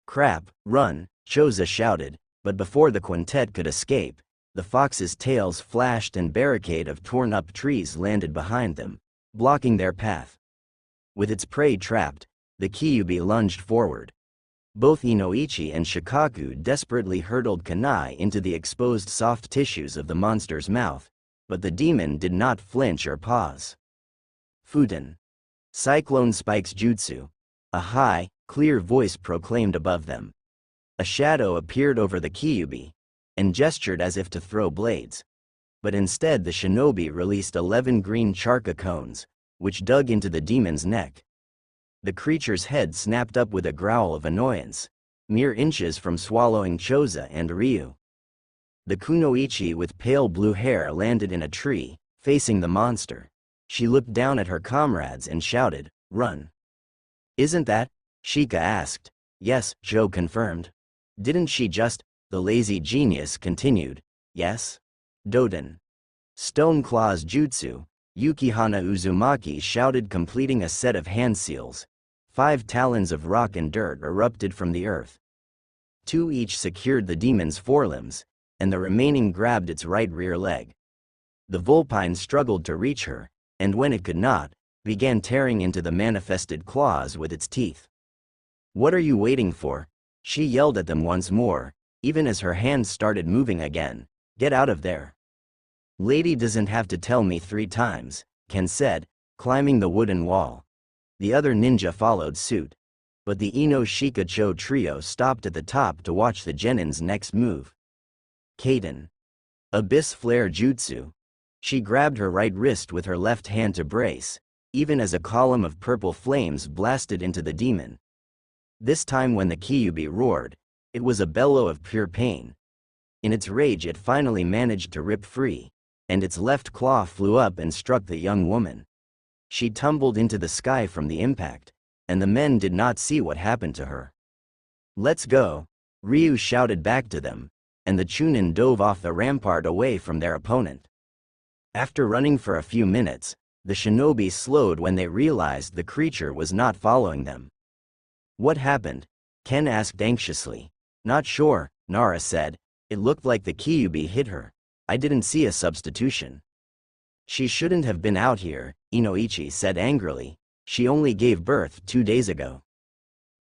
Crap, run, Choza shouted, but before the quintet could escape, the fox's tails flashed and barricade of torn-up trees landed behind them, blocking their path. With its prey trapped, the Kyuubi lunged forward. Both Inoichi and Shikaku desperately hurtled kunai into the exposed soft tissues of the monster's mouth, but the demon did not flinch or pause. Futen. Cyclone Spike's jutsu. A high, clear voice proclaimed above them. A shadow appeared over the Kyuubi, and gestured as if to throw blades. But instead the shinobi released 11 green charka cones, which dug into the demon's neck. The creature's head snapped up with a growl of annoyance, mere inches from swallowing Choza and Ryu. The kunoichi with pale blue hair landed in a tree, facing the monster. She looked down at her comrades and shouted, "Run!" Isn't that? Shika asked. Yes, Joe confirmed. Didn't she just? The lazy genius continued. Yes? Doden. Stone Claw's jutsu, Yukihana Uzumaki shouted, completing a set of hand seals. 5 talons of rock and dirt erupted from the earth. 2 each secured the demon's forelimbs, and the remaining grabbed its right rear leg. The vulpine struggled to reach her, and when it could not, began tearing into the manifested claws with its teeth. "What are you waiting for?" she yelled at them once more, even as her hands started moving again. "Get out of there." "Lady doesn't have to tell me 3 times, Ken said, climbing the wooden wall. The other ninja followed suit. But the Ino Shikacho trio stopped at the top to watch the genin's next move. Kaden. Abyss Flare Jutsu. She grabbed her right wrist with her left hand to brace, even as a column of purple flames blasted into the demon. This time when the Kyubi roared, it was a bellow of pure pain. In its rage it finally managed to rip free, and its left claw flew up and struck the young woman. She tumbled into the sky from the impact, and the men did not see what happened to her. "Let's go," Ryu shouted back to them, and the Chunin dove off the rampart away from their opponent. After running for a few minutes, the shinobi slowed when they realized the creature was not following them. "What happened?" Ken asked anxiously. "Not sure," Nara said. "It looked like the Kyubi hit her. I didn't see a substitution." "She shouldn't have been out here," Inoichi said angrily. "She only gave birth 2 days ago."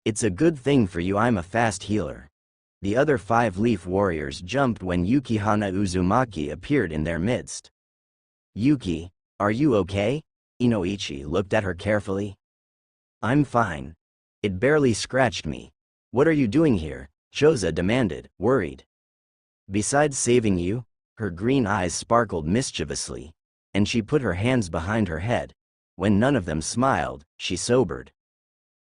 "It's a good thing for you I'm a fast healer." The other 5 leaf warriors jumped when Yukihana Uzumaki appeared in their midst. "Yuki, are you okay?" Inoichi looked at her carefully. "I'm fine. It barely scratched me." "What are you doing here?" Choza demanded, worried. "Besides saving you?" Her green eyes sparkled mischievously, and she put her hands behind her head. When none of them smiled, she sobered.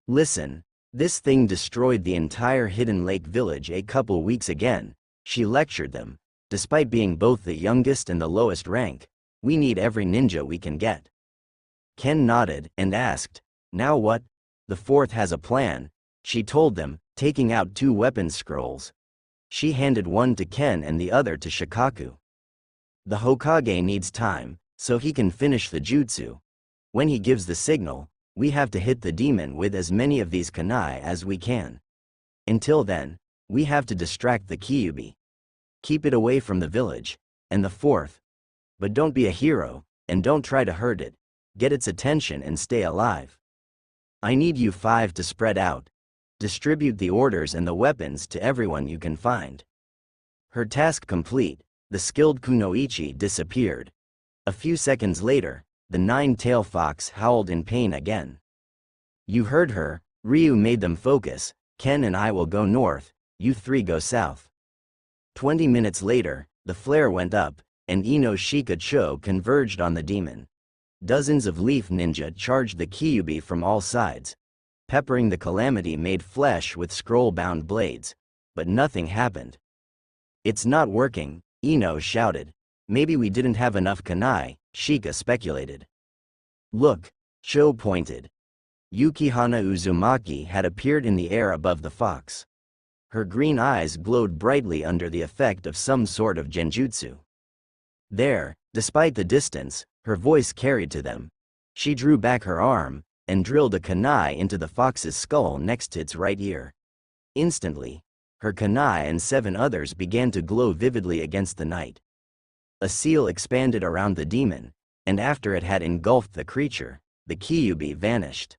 "Listen, this thing destroyed the entire Hidden Lake village a couple weeks again," she lectured them. "Despite being both the youngest and the lowest rank, we need every ninja we can get." Ken nodded and asked, "Now what?" "The 4th has a plan," she told them, taking out 2 weapon scrolls. She handed one to Ken and the other to Shikaku. "The Hokage needs time, so he can finish the jutsu. When he gives the signal, we have to hit the demon with as many of these kunai as we can. Until then, we have to distract the Kyubi. Keep it away from the village, and the 4th. But don't be a hero, and don't try to hurt it. Get its attention and stay alive. I need you 5 to spread out. Distribute the orders and the weapons to everyone you can find." Her task complete, the skilled kunoichi disappeared. A few seconds later, the 9-tailed fox howled in pain again. "You heard her," Ryu made them focus. "Ken and I will go north, you 3 go south." 20 minutes later, the flare went up, and Ino Shikacho converged on the demon. Dozens of leaf ninja charged the Kyubi from all sides. Peppering the calamity-made flesh with scroll-bound blades. But nothing happened. "It's not working," Ino shouted. "Maybe we didn't have enough kunai," Shika speculated. "Look," Cho pointed. Yukihana Uzumaki had appeared in the air above the fox. Her green eyes glowed brightly under the effect of some sort of genjutsu. There, despite the distance, her voice carried to them. She drew back her arm, and drilled a kunai into the fox's skull next to its right ear. Instantly, her kunai and 7 others began to glow vividly against the night. A seal expanded around the demon, and after it had engulfed the creature, the Kyubi vanished.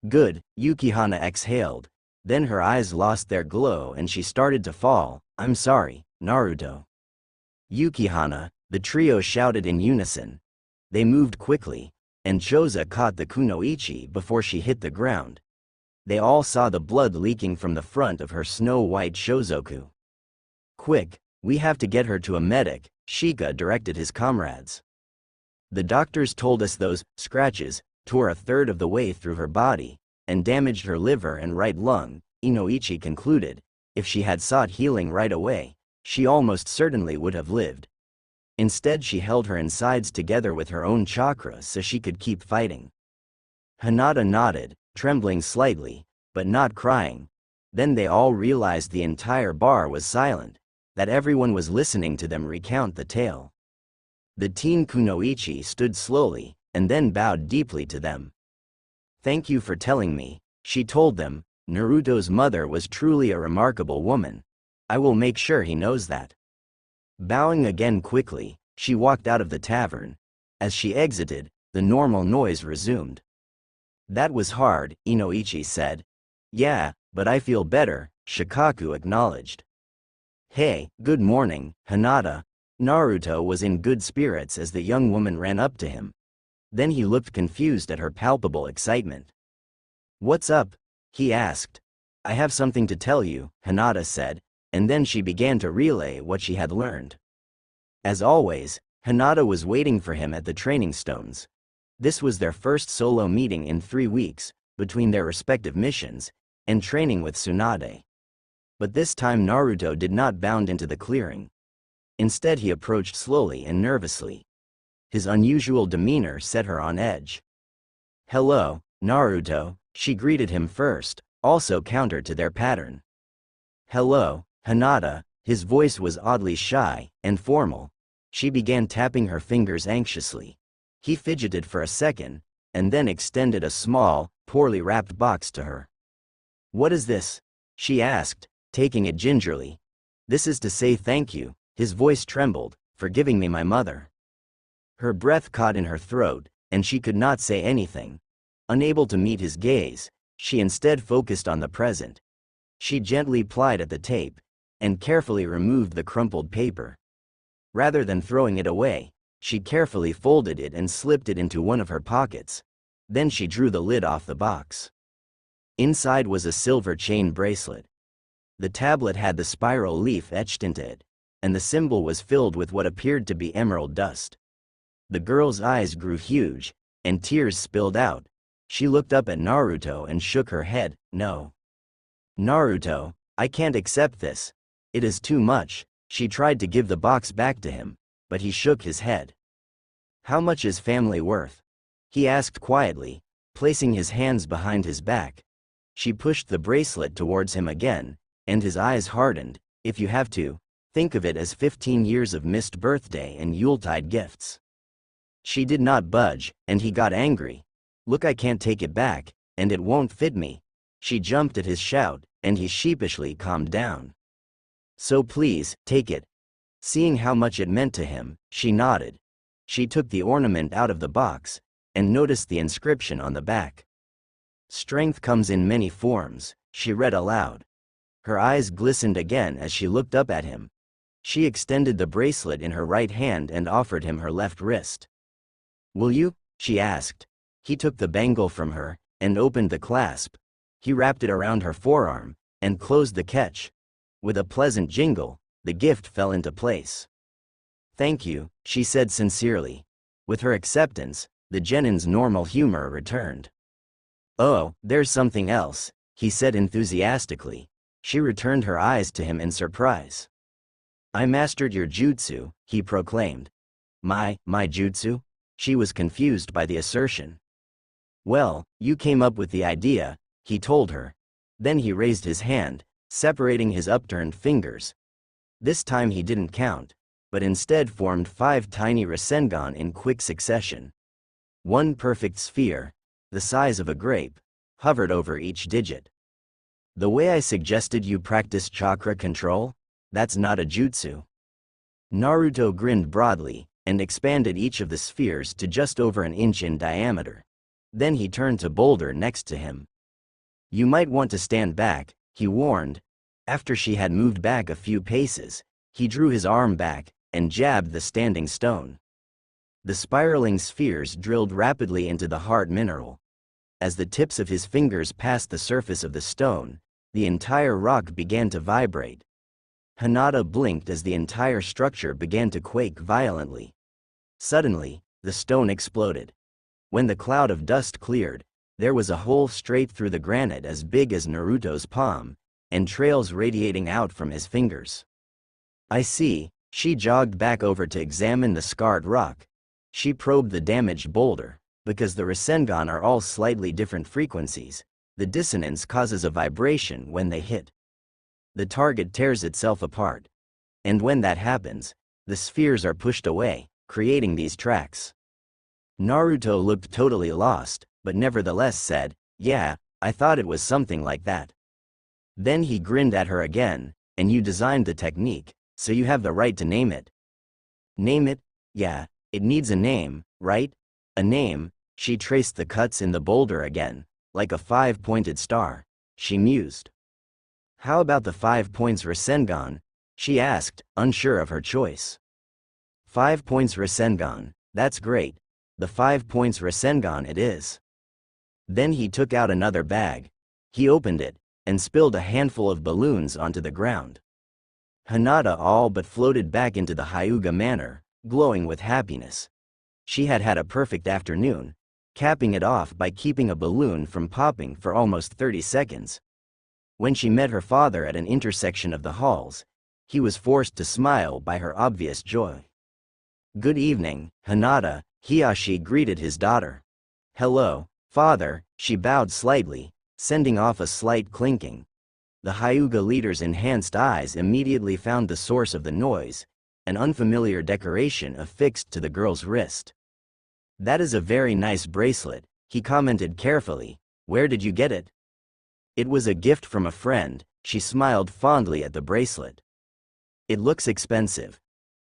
"Good," Yukihana exhaled. Then her eyes lost their glow and she started to fall. "I'm sorry, Naruto." "Yukihana," the trio shouted in unison. They moved quickly, and Choza caught the kunoichi before she hit the ground. They all saw the blood leaking from the front of her snow-white shozoku. "Quick, we have to get her to a medic," Shika directed his comrades. "The doctors told us those scratches tore a third of the way through her body and damaged her liver and right lung," Inoichi concluded. "If she had sought healing right away, she almost certainly would have lived. Instead she held her insides together with her own chakra so she could keep fighting." Hinata nodded, trembling slightly, but not crying. Then they all realized the entire bar was silent, that everyone was listening to them recount the tale. The teen kunoichi stood slowly, and then bowed deeply to them. "Thank you for telling me," she told them. "Naruto's mother was truly a remarkable woman. I will make sure he knows that." Bowing again quickly, she walked out of the tavern. As she exited, the normal noise resumed. That was hard, Inoichi said. Yeah, but I feel better, Shikaku acknowledged. Hey, good morning, Hinata. Naruto was in good spirits as the young woman ran up to him. Then he looked confused at her palpable excitement. What's up? He asked. I have something to tell you, Hinata said, and then she began to relay what she had learned. As always, Hinata was waiting for him at the training stones. This was their first solo meeting in 3 weeks, between their respective missions, and training with Tsunade. But this time Naruto did not bound into the clearing. Instead he approached slowly and nervously. His unusual demeanor set her on edge. Hello, Naruto, she greeted him first, also counter to their pattern. Hello, Hinata, his voice was oddly shy and formal. She began tapping her fingers anxiously. He fidgeted for a second, and then extended a small, poorly wrapped box to her. What is this? She asked, taking it gingerly. This is to say thank you, his voice trembled, for giving me my mother. Her breath caught in her throat, and she could not say anything. Unable to meet his gaze, she instead focused on the present. She gently plied at the tape, and carefully removed the crumpled paper. Rather than throwing it away, she carefully folded it and slipped it into one of her pockets. Then she drew the lid off the box. Inside was a silver chain bracelet. The tablet had the spiral leaf etched into it, and the symbol was filled with what appeared to be emerald dust. The girl's eyes grew huge, and tears spilled out. She looked up at Naruto and shook her head. No. Naruto, I can't accept this. It is too much. She tried to give the box back to him, but he shook his head. How much is family worth? He asked quietly, placing his hands behind his back. She pushed the bracelet towards him again, and his eyes hardened. If you have to, think of it as 15 years of missed birthday and Yuletide gifts. She did not budge, and he got angry. Look, I can't take it back, and it won't fit me. She jumped at his shout, and he sheepishly calmed down. So please, take it. Seeing how much it meant to him, she nodded. She took the ornament out of the box, and noticed the inscription on the back. Strength comes in many forms, she read aloud. Her eyes glistened again as she looked up at him. She extended the bracelet in her right hand and offered him her left wrist. Will you? She asked. He took the bangle from her, and opened the clasp. He wrapped it around her forearm, and closed the catch. With a pleasant jingle, the gift fell into place. Thank you, she said sincerely. With her acceptance, the genin's normal humor returned. Oh, there's something else, he said enthusiastically. She returned her eyes to him in surprise. I mastered your jutsu, he proclaimed. My jutsu? She was confused by the assertion. Well, you came up with the idea, he told her. Then he raised his hand, separating his upturned fingers. This time he didn't count, but instead formed 5 tiny Rasengan in quick succession. One perfect sphere, the size of a grape, hovered over each digit. The way I suggested you practice chakra control? That's not a jutsu. Naruto grinned broadly, and expanded each of the spheres to just over an inch in diameter. Then he turned to Boulder next to him. You might want to stand back, he warned. After she had moved back a few paces, he drew his arm back, and jabbed the standing stone. The spiraling spheres drilled rapidly into the hard mineral. As the tips of his fingers passed the surface of the stone, the entire rock began to vibrate. Hinata blinked as the entire structure began to quake violently. Suddenly, the stone exploded. When the cloud of dust cleared, there was a hole straight through the granite as big as Naruto's palm, and trails radiating out from his fingers. I see, she jogged back over to examine the scarred rock. She probed the damaged boulder. Because the Rasengan are all slightly different frequencies, the dissonance causes a vibration when they hit. The target tears itself apart. And when that happens, the spheres are pushed away, creating these tracks. Naruto looked totally lost, but nevertheless said, yeah, I thought it was something like that. Then he grinned at her again, and you designed the technique, so you have the right to name it. Name it? Yeah, it needs a name, right? A name, she traced the cuts in the boulder again, like a 5-pointed star, she mused. How about the 5 points Rasengan? She asked, unsure of her choice. 5 points Rasengan, that's great. The 5 points Rasengan it is. Then he took out another bag. He opened it, and spilled a handful of balloons onto the ground. Hinata all but floated back into the Hyuga manor, glowing with happiness. She had had a perfect afternoon, capping it off by keeping a balloon from popping for almost 30 seconds. When she met her father at an intersection of the halls, he was forced to smile by her obvious joy. Good evening, Hinata, Hiyashi greeted his daughter. Hello, father, she bowed slightly, sending off a slight clinking. The Hyuga leader's enhanced eyes immediately found the source of the noise, an unfamiliar decoration affixed to the girl's wrist. That is a very nice bracelet, he commented carefully. Where did you get it? It was a gift from a friend, she smiled fondly at the bracelet. It looks expensive.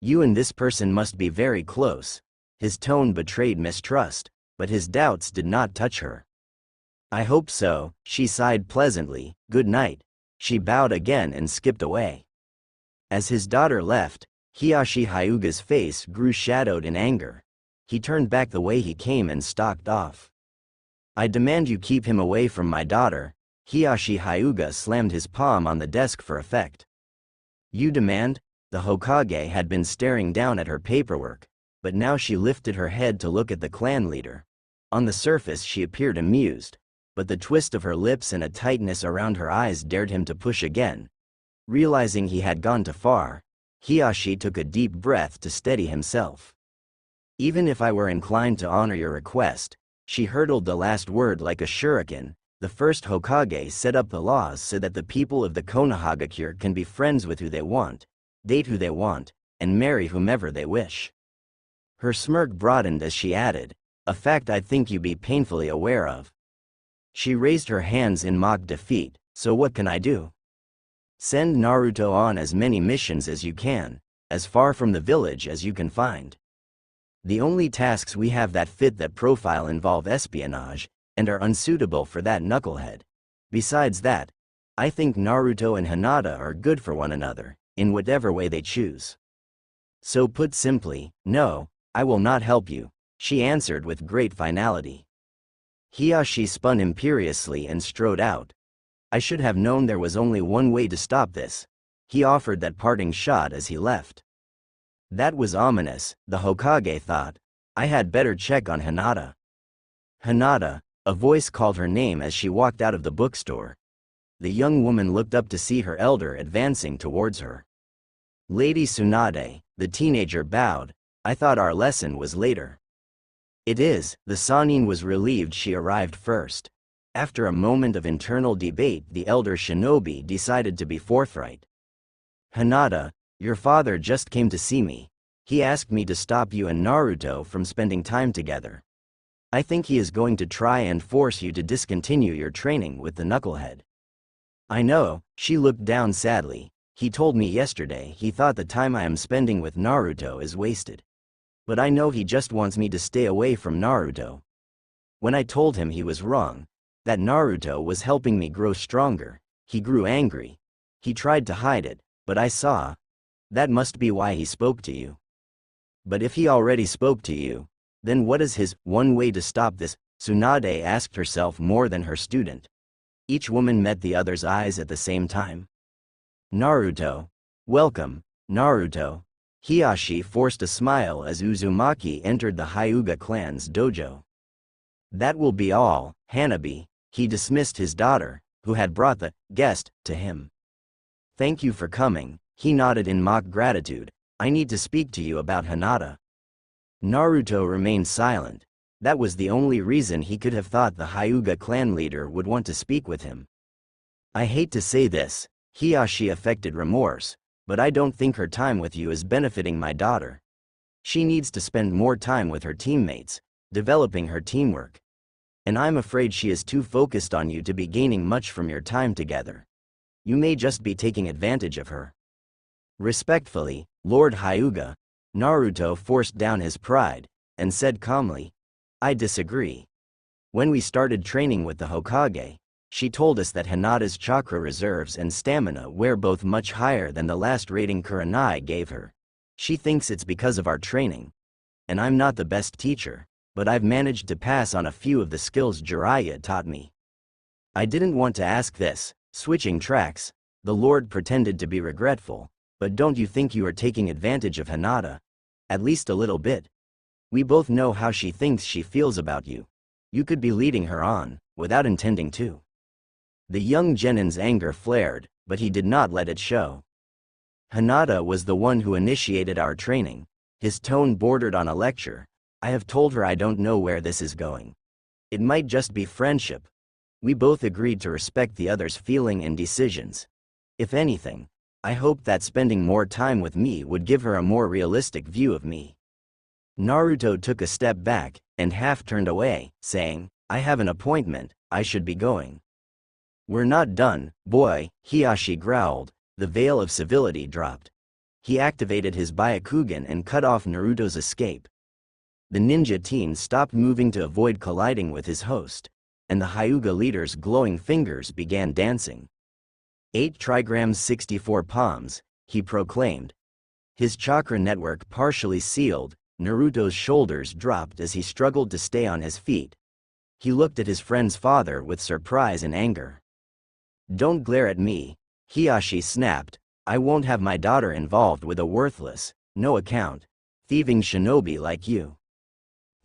You and this person must be very close. His tone betrayed mistrust, but his doubts did not touch her. I hope so, she sighed pleasantly. Good night. She bowed again and skipped away. As his daughter left, Hiyashi Hyuga's face grew shadowed in anger. He turned back the way he came and stalked off. I demand you keep him away from my daughter. Hiyashi Hyuga slammed his palm on the desk for effect. You demand? The Hokage had been staring down at her paperwork, but now she lifted her head to look at the clan leader. On the surface she appeared amused, but the twist of her lips and a tightness around her eyes dared him to push again. Realizing he had gone too far, Hiyashi took a deep breath to steady himself. Even if I were inclined to honor your request, she hurtled the last word like a shuriken. The first Hokage set up the laws so that the people of the Konohagakure can be friends with who they want, date who they want, and marry whomever they wish. Her smirk broadened as she added, a fact I think you be painfully aware of. She raised her hands in mock defeat. So what can I do? Send Naruto on as many missions as you can, as far from the village as you can find. The only tasks we have that fit that profile involve espionage, and are unsuitable for that knucklehead. Besides that, I think Naruto and Hinata are good for one another, in whatever way they choose. So put simply, no, I will not help you, she answered with great finality. Hiyashi spun imperiously and strode out. I should have known there was only one way to stop this. He offered that parting shot as he left. That was ominous, the Hokage thought. I had better check on Hinata. Hinata, a voice called her name as she walked out of the bookstore. The young woman looked up to see her elder advancing towards her. Lady Tsunade, the teenager bowed. I thought our lesson was later. It is, the Sannin was relieved she arrived first. After a moment of internal debate, the elder shinobi decided to be forthright. Hinata, your father just came to see me. He asked me to stop you and Naruto from spending time together. I think he is going to try and force you to discontinue your training with the knucklehead. I know, she looked down sadly. He told me yesterday he thought the time I am spending with Naruto is wasted. But I know he just wants me to stay away from Naruto. When I told him he was wrong, that Naruto was helping me grow stronger, he grew angry. He tried to hide it, but I saw. That must be why he spoke to you. But if he already spoke to you, then what is his one way to stop this? Tsunade asked herself more than her student. Each woman met the other's eyes at the same time. Naruto. Welcome, Naruto. Hiyashi forced a smile as Uzumaki entered the Hyuga clan's dojo. That will be all, Hanabi. He dismissed his daughter, who had brought the guest to him. Thank you for coming, he nodded in mock gratitude. I need to speak to you about Hinata. Naruto remained silent. That was the only reason he could have thought the Hyuga clan leader would want to speak with him. I hate to say this, Hiyashi affected remorse, but I don't think her time with you is benefiting my daughter. She needs to spend more time with her teammates, developing her teamwork. And I'm afraid she is too focused on you to be gaining much from your time together. You may just be taking advantage of her. Respectfully, Lord Hyuga, Naruto forced down his pride, and said calmly, I disagree. When we started training with the Hokage, she told us that Hinata's chakra reserves and stamina were both much higher than the last rating Kurenahi gave her. She thinks it's because of our training. And I'm not the best teacher, but I've managed to pass on a few of the skills Jiraiya taught me. I didn't want to ask this, switching tracks. The Lord pretended to be regretful, but don't you think you are taking advantage of Hinata? At least a little bit. We both know how she thinks she feels about you. You could be leading her on, without intending to. The young genin's anger flared, but he did not let it show. Hinata was the one who initiated our training. His tone bordered on a lecture. I have told her I don't know where this is going. It might just be friendship. We both agreed to respect the other's feeling and decisions. If anything, I hoped that spending more time with me would give her a more realistic view of me. Naruto took a step back, and half turned away, saying, I have an appointment, I should be going. We're not done, boy, Hiashi growled. The veil of civility dropped. He activated his Byakugan and cut off Naruto's escape. The ninja teen stopped moving to avoid colliding with his host, and the Hyuga leader's glowing fingers began dancing. 8 trigrams 64 palms, he proclaimed. His chakra network partially sealed, Naruto's shoulders dropped as he struggled to stay on his feet. He looked at his friend's father with surprise and anger. Don't glare at me, Hiashi snapped. I won't have my daughter involved with a worthless, no account, thieving shinobi like you.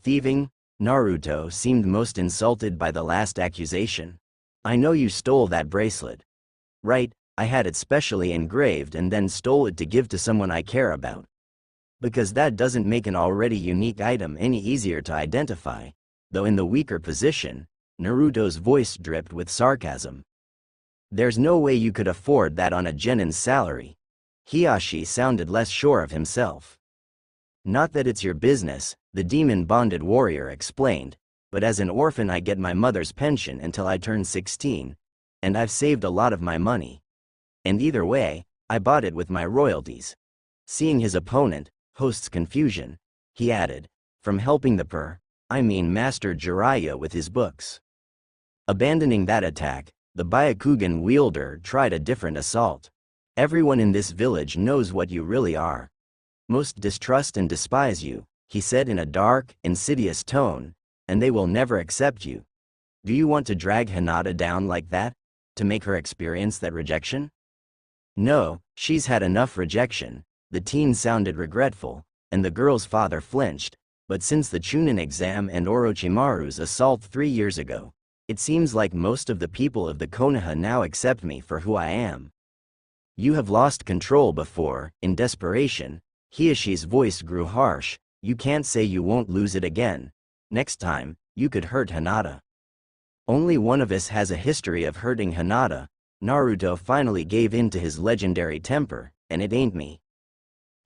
Thieving? Naruto seemed most insulted by the last accusation. I know you stole that bracelet. Right, I had it specially engraved and then stole it to give to someone I care about. Because that doesn't make an already unique item any easier to identify, though in the weaker position, Naruto's voice dripped with sarcasm. There's no way you could afford that on a genin's salary. Hiashi sounded less sure of himself. Not that it's your business, the demon-bonded warrior explained, but as an orphan I get my mother's pension until I turn 16, and I've saved a lot of my money. And either way, I bought it with my royalties. Seeing his opponent, host's confusion, he added, from helping Master Jiraiya with his books. Abandoning that attack, the Byakugan wielder tried a different assault. Everyone in this village knows what you really are. Most distrust and despise you, he said in a dark, insidious tone, and they will never accept you. Do you want to drag Hinata down like that? To make her experience that rejection? No, she's had enough rejection. The teen sounded regretful, and the girl's father flinched, but since the Chunin exam and Orochimaru's assault 3 years ago, it seems like most of the people of the Konoha now accept me for who I am. You have lost control before, in desperation. Hiashi's voice grew harsh. You can't say you won't lose it again. Next time, you could hurt Hinata. Only one of us has a history of hurting Hinata. Naruto finally gave in to his legendary temper, and it ain't me.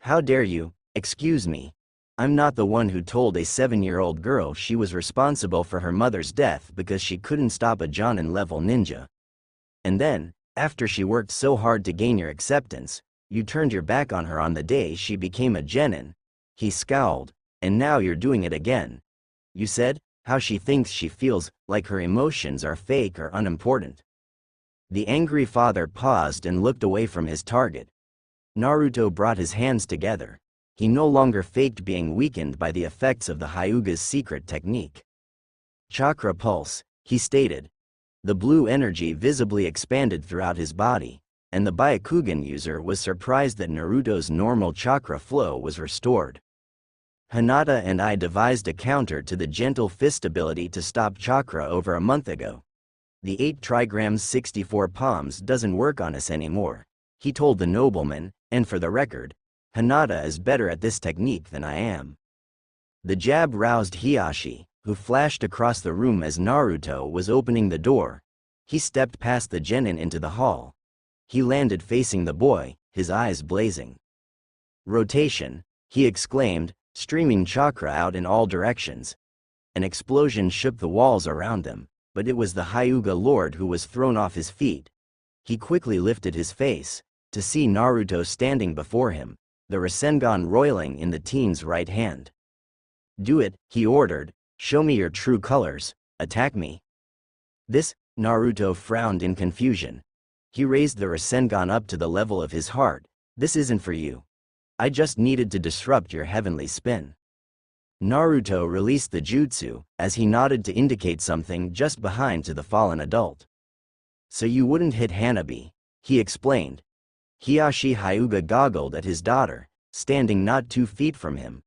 How dare you? Excuse me. I'm not the one who told a 7-year-old girl she was responsible for her mother's death because she couldn't stop a Jonin-level ninja. And then, after she worked so hard to gain your acceptance, you turned your back on her on the day she became a genin. He scowled, and now you're doing it again. You said, how she thinks she feels, like her emotions are fake or unimportant. The angry father paused and looked away from his target. Naruto brought his hands together. He no longer faked being weakened by the effects of the Hyuga's secret technique. Chakra pulse, he stated. The blue energy visibly expanded throughout his body, and the Byakugan user was surprised that Naruto's normal chakra flow was restored. Hinata and I devised a counter to the gentle fist ability to stop chakra over a month ago. The 8 trigrams 64 palms doesn't work on us anymore, he told the nobleman, and for the record, Hinata is better at this technique than I am. The jab roused Hiashi, who flashed across the room as Naruto was opening the door. He stepped past the genin into the hall. He landed facing the boy, his eyes blazing. Rotation, he exclaimed, streaming chakra out in all directions. An explosion shook the walls around them, but it was the Hyuga Lord who was thrown off his feet. He quickly lifted his face, to see Naruto standing before him, the Rasengan roiling in the teen's right hand. Do it, he ordered, Show me your true colors, attack me. This, Naruto frowned in confusion. He raised the Rasengan up to the level of his heart. This isn't for you. I just needed to disrupt your heavenly spin. Naruto released the jutsu, as he nodded to indicate something just behind to the fallen adult. So you wouldn't hit Hanabi, he explained. Hiashi Hyuga goggled at his daughter, standing not 2 feet from him.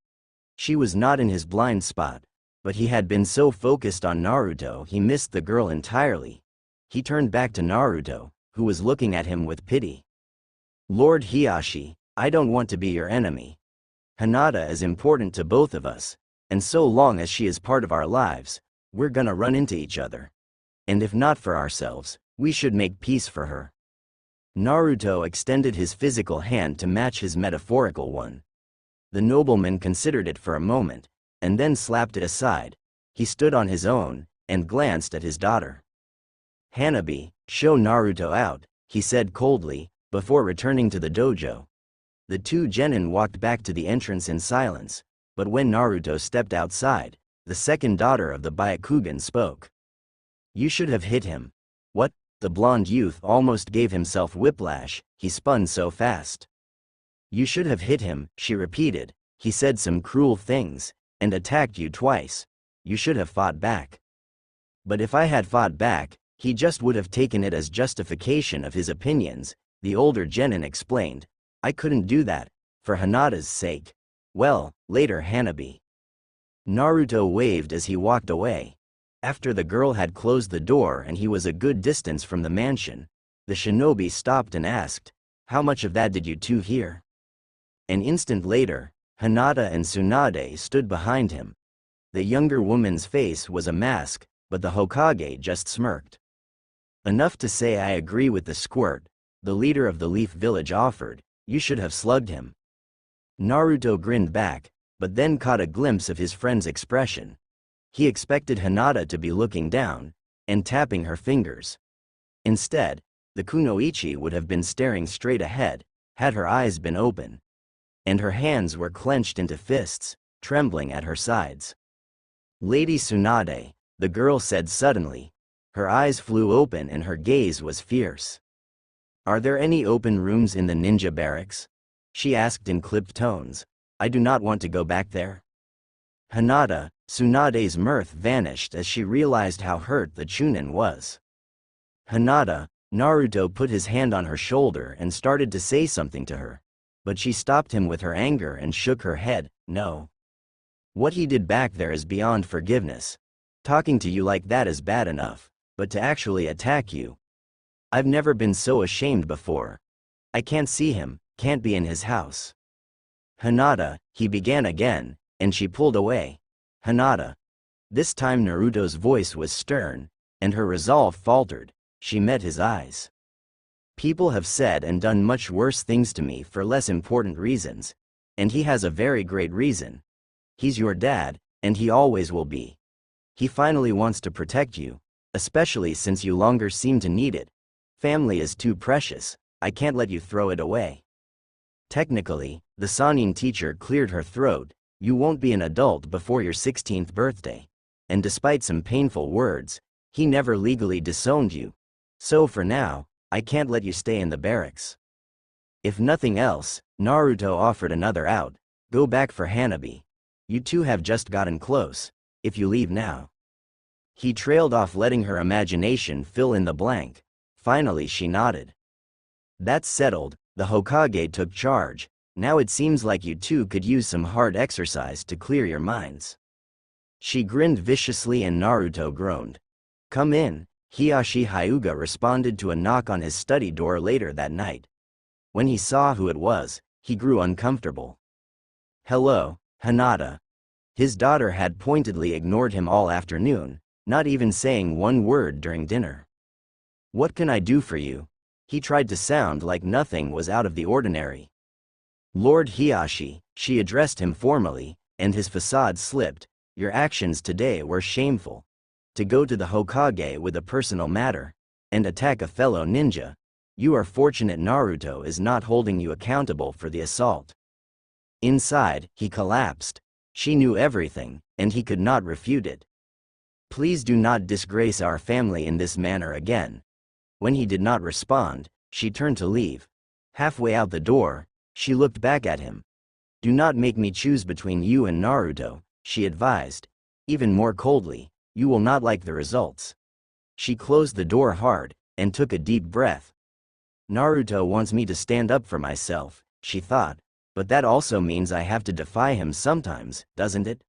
She was not in his blind spot, but he had been so focused on Naruto he missed the girl entirely. He turned back to Naruto, who was looking at him with pity. Lord Hiashi, I don't want to be your enemy. Hinata is important to both of us, and so long as she is part of our lives, we're gonna run into each other. And if not for ourselves, we should make peace for her. Naruto extended his physical hand to match his metaphorical one. The nobleman considered it for a moment, and then slapped it aside. He stood on his own, and glanced at his daughter. Hanabi, show Naruto out, he said coldly, before returning to the dojo. The 2 genin walked back to the entrance in silence, but when Naruto stepped outside, the second daughter of the Byakugan spoke. You should have hit him. What? The blonde youth almost gave himself whiplash, he spun so fast. You should have hit him, she repeated. He said some cruel things, and attacked you twice. You should have fought back. But if I had fought back, he just would have taken it as justification of his opinions, the older genin explained. I couldn't do that, for Hinata's sake. Well, later Hanabi. Naruto waved as he walked away. After the girl had closed the door and he was a good distance from the mansion, the shinobi stopped and asked, how much of that did you 2 hear? An instant later, Hinata and Tsunade stood behind him. The younger woman's face was a mask, but the Hokage just smirked. Enough to say I agree with the squirt, the leader of the Leaf Village offered. You should have slugged him. Naruto grinned back, but then caught a glimpse of his friend's expression. He expected Hinata to be looking down, and tapping her fingers. Instead, the kunoichi would have been staring straight ahead, had her eyes been open. And her hands were clenched into fists, trembling at her sides. Lady Tsunade, the girl said suddenly. Her eyes flew open and her gaze was fierce. Are there any open rooms in the ninja barracks? She asked in clipped tones. I do not want to go back there. Hinata, Tsunade's mirth vanished as she realized how hurt the Chunin was. Hinata, Naruto put his hand on her shoulder and started to say something to her. But she stopped him with her anger and shook her head. No. What he did back there is beyond forgiveness. Talking to you like that is bad enough, but to actually attack you. I've never been so ashamed before. I can't see him, can't be in his house. Hinata, he began again, and she pulled away. Hinata. This time Naruto's voice was stern, and her resolve faltered. She met his eyes. People have said and done much worse things to me for less important reasons, and he has a very great reason. He's your dad, and he always will be. He finally wants to protect you, especially since you longer seem to need it. Family is too precious, I can't let you throw it away. Technically, the Sannin teacher cleared her throat. You won't be an adult before your 16th birthday. And despite some painful words, he never legally disowned you. So for now, I can't let you stay in the barracks. If nothing else, Naruto offered another out. Go back for Hanabi. You two have just gotten close, if you leave now. He trailed off, letting her imagination fill in the blank. Finally she nodded. That's settled, the Hokage took charge. Now it seems like you two could use some hard exercise to clear your minds. She grinned viciously and Naruto groaned. Come in, Hiashi Hyuga responded to a knock on his study door later that night. When he saw who it was, he grew uncomfortable. Hello, Hinata. His daughter had pointedly ignored him all afternoon, not even saying one word during dinner. What can I do for you? He tried to sound like nothing was out of the ordinary. Lord Hiashi, she addressed him formally, and his facade slipped. Your actions today were shameful. To go to the Hokage with a personal matter, and attack a fellow ninja. You are fortunate Naruto is not holding you accountable for the assault. Inside, he collapsed. She knew everything, and he could not refute it. Please do not disgrace our family in this manner again. When he did not respond, she turned to leave. Halfway out the door, she looked back at him. Do not make me choose between you and Naruto, she advised. Even more coldly, you will not like the results. She closed the door hard, and took a deep breath. Naruto wants me to stand up for myself, she thought, but that also means I have to defy him sometimes, doesn't it?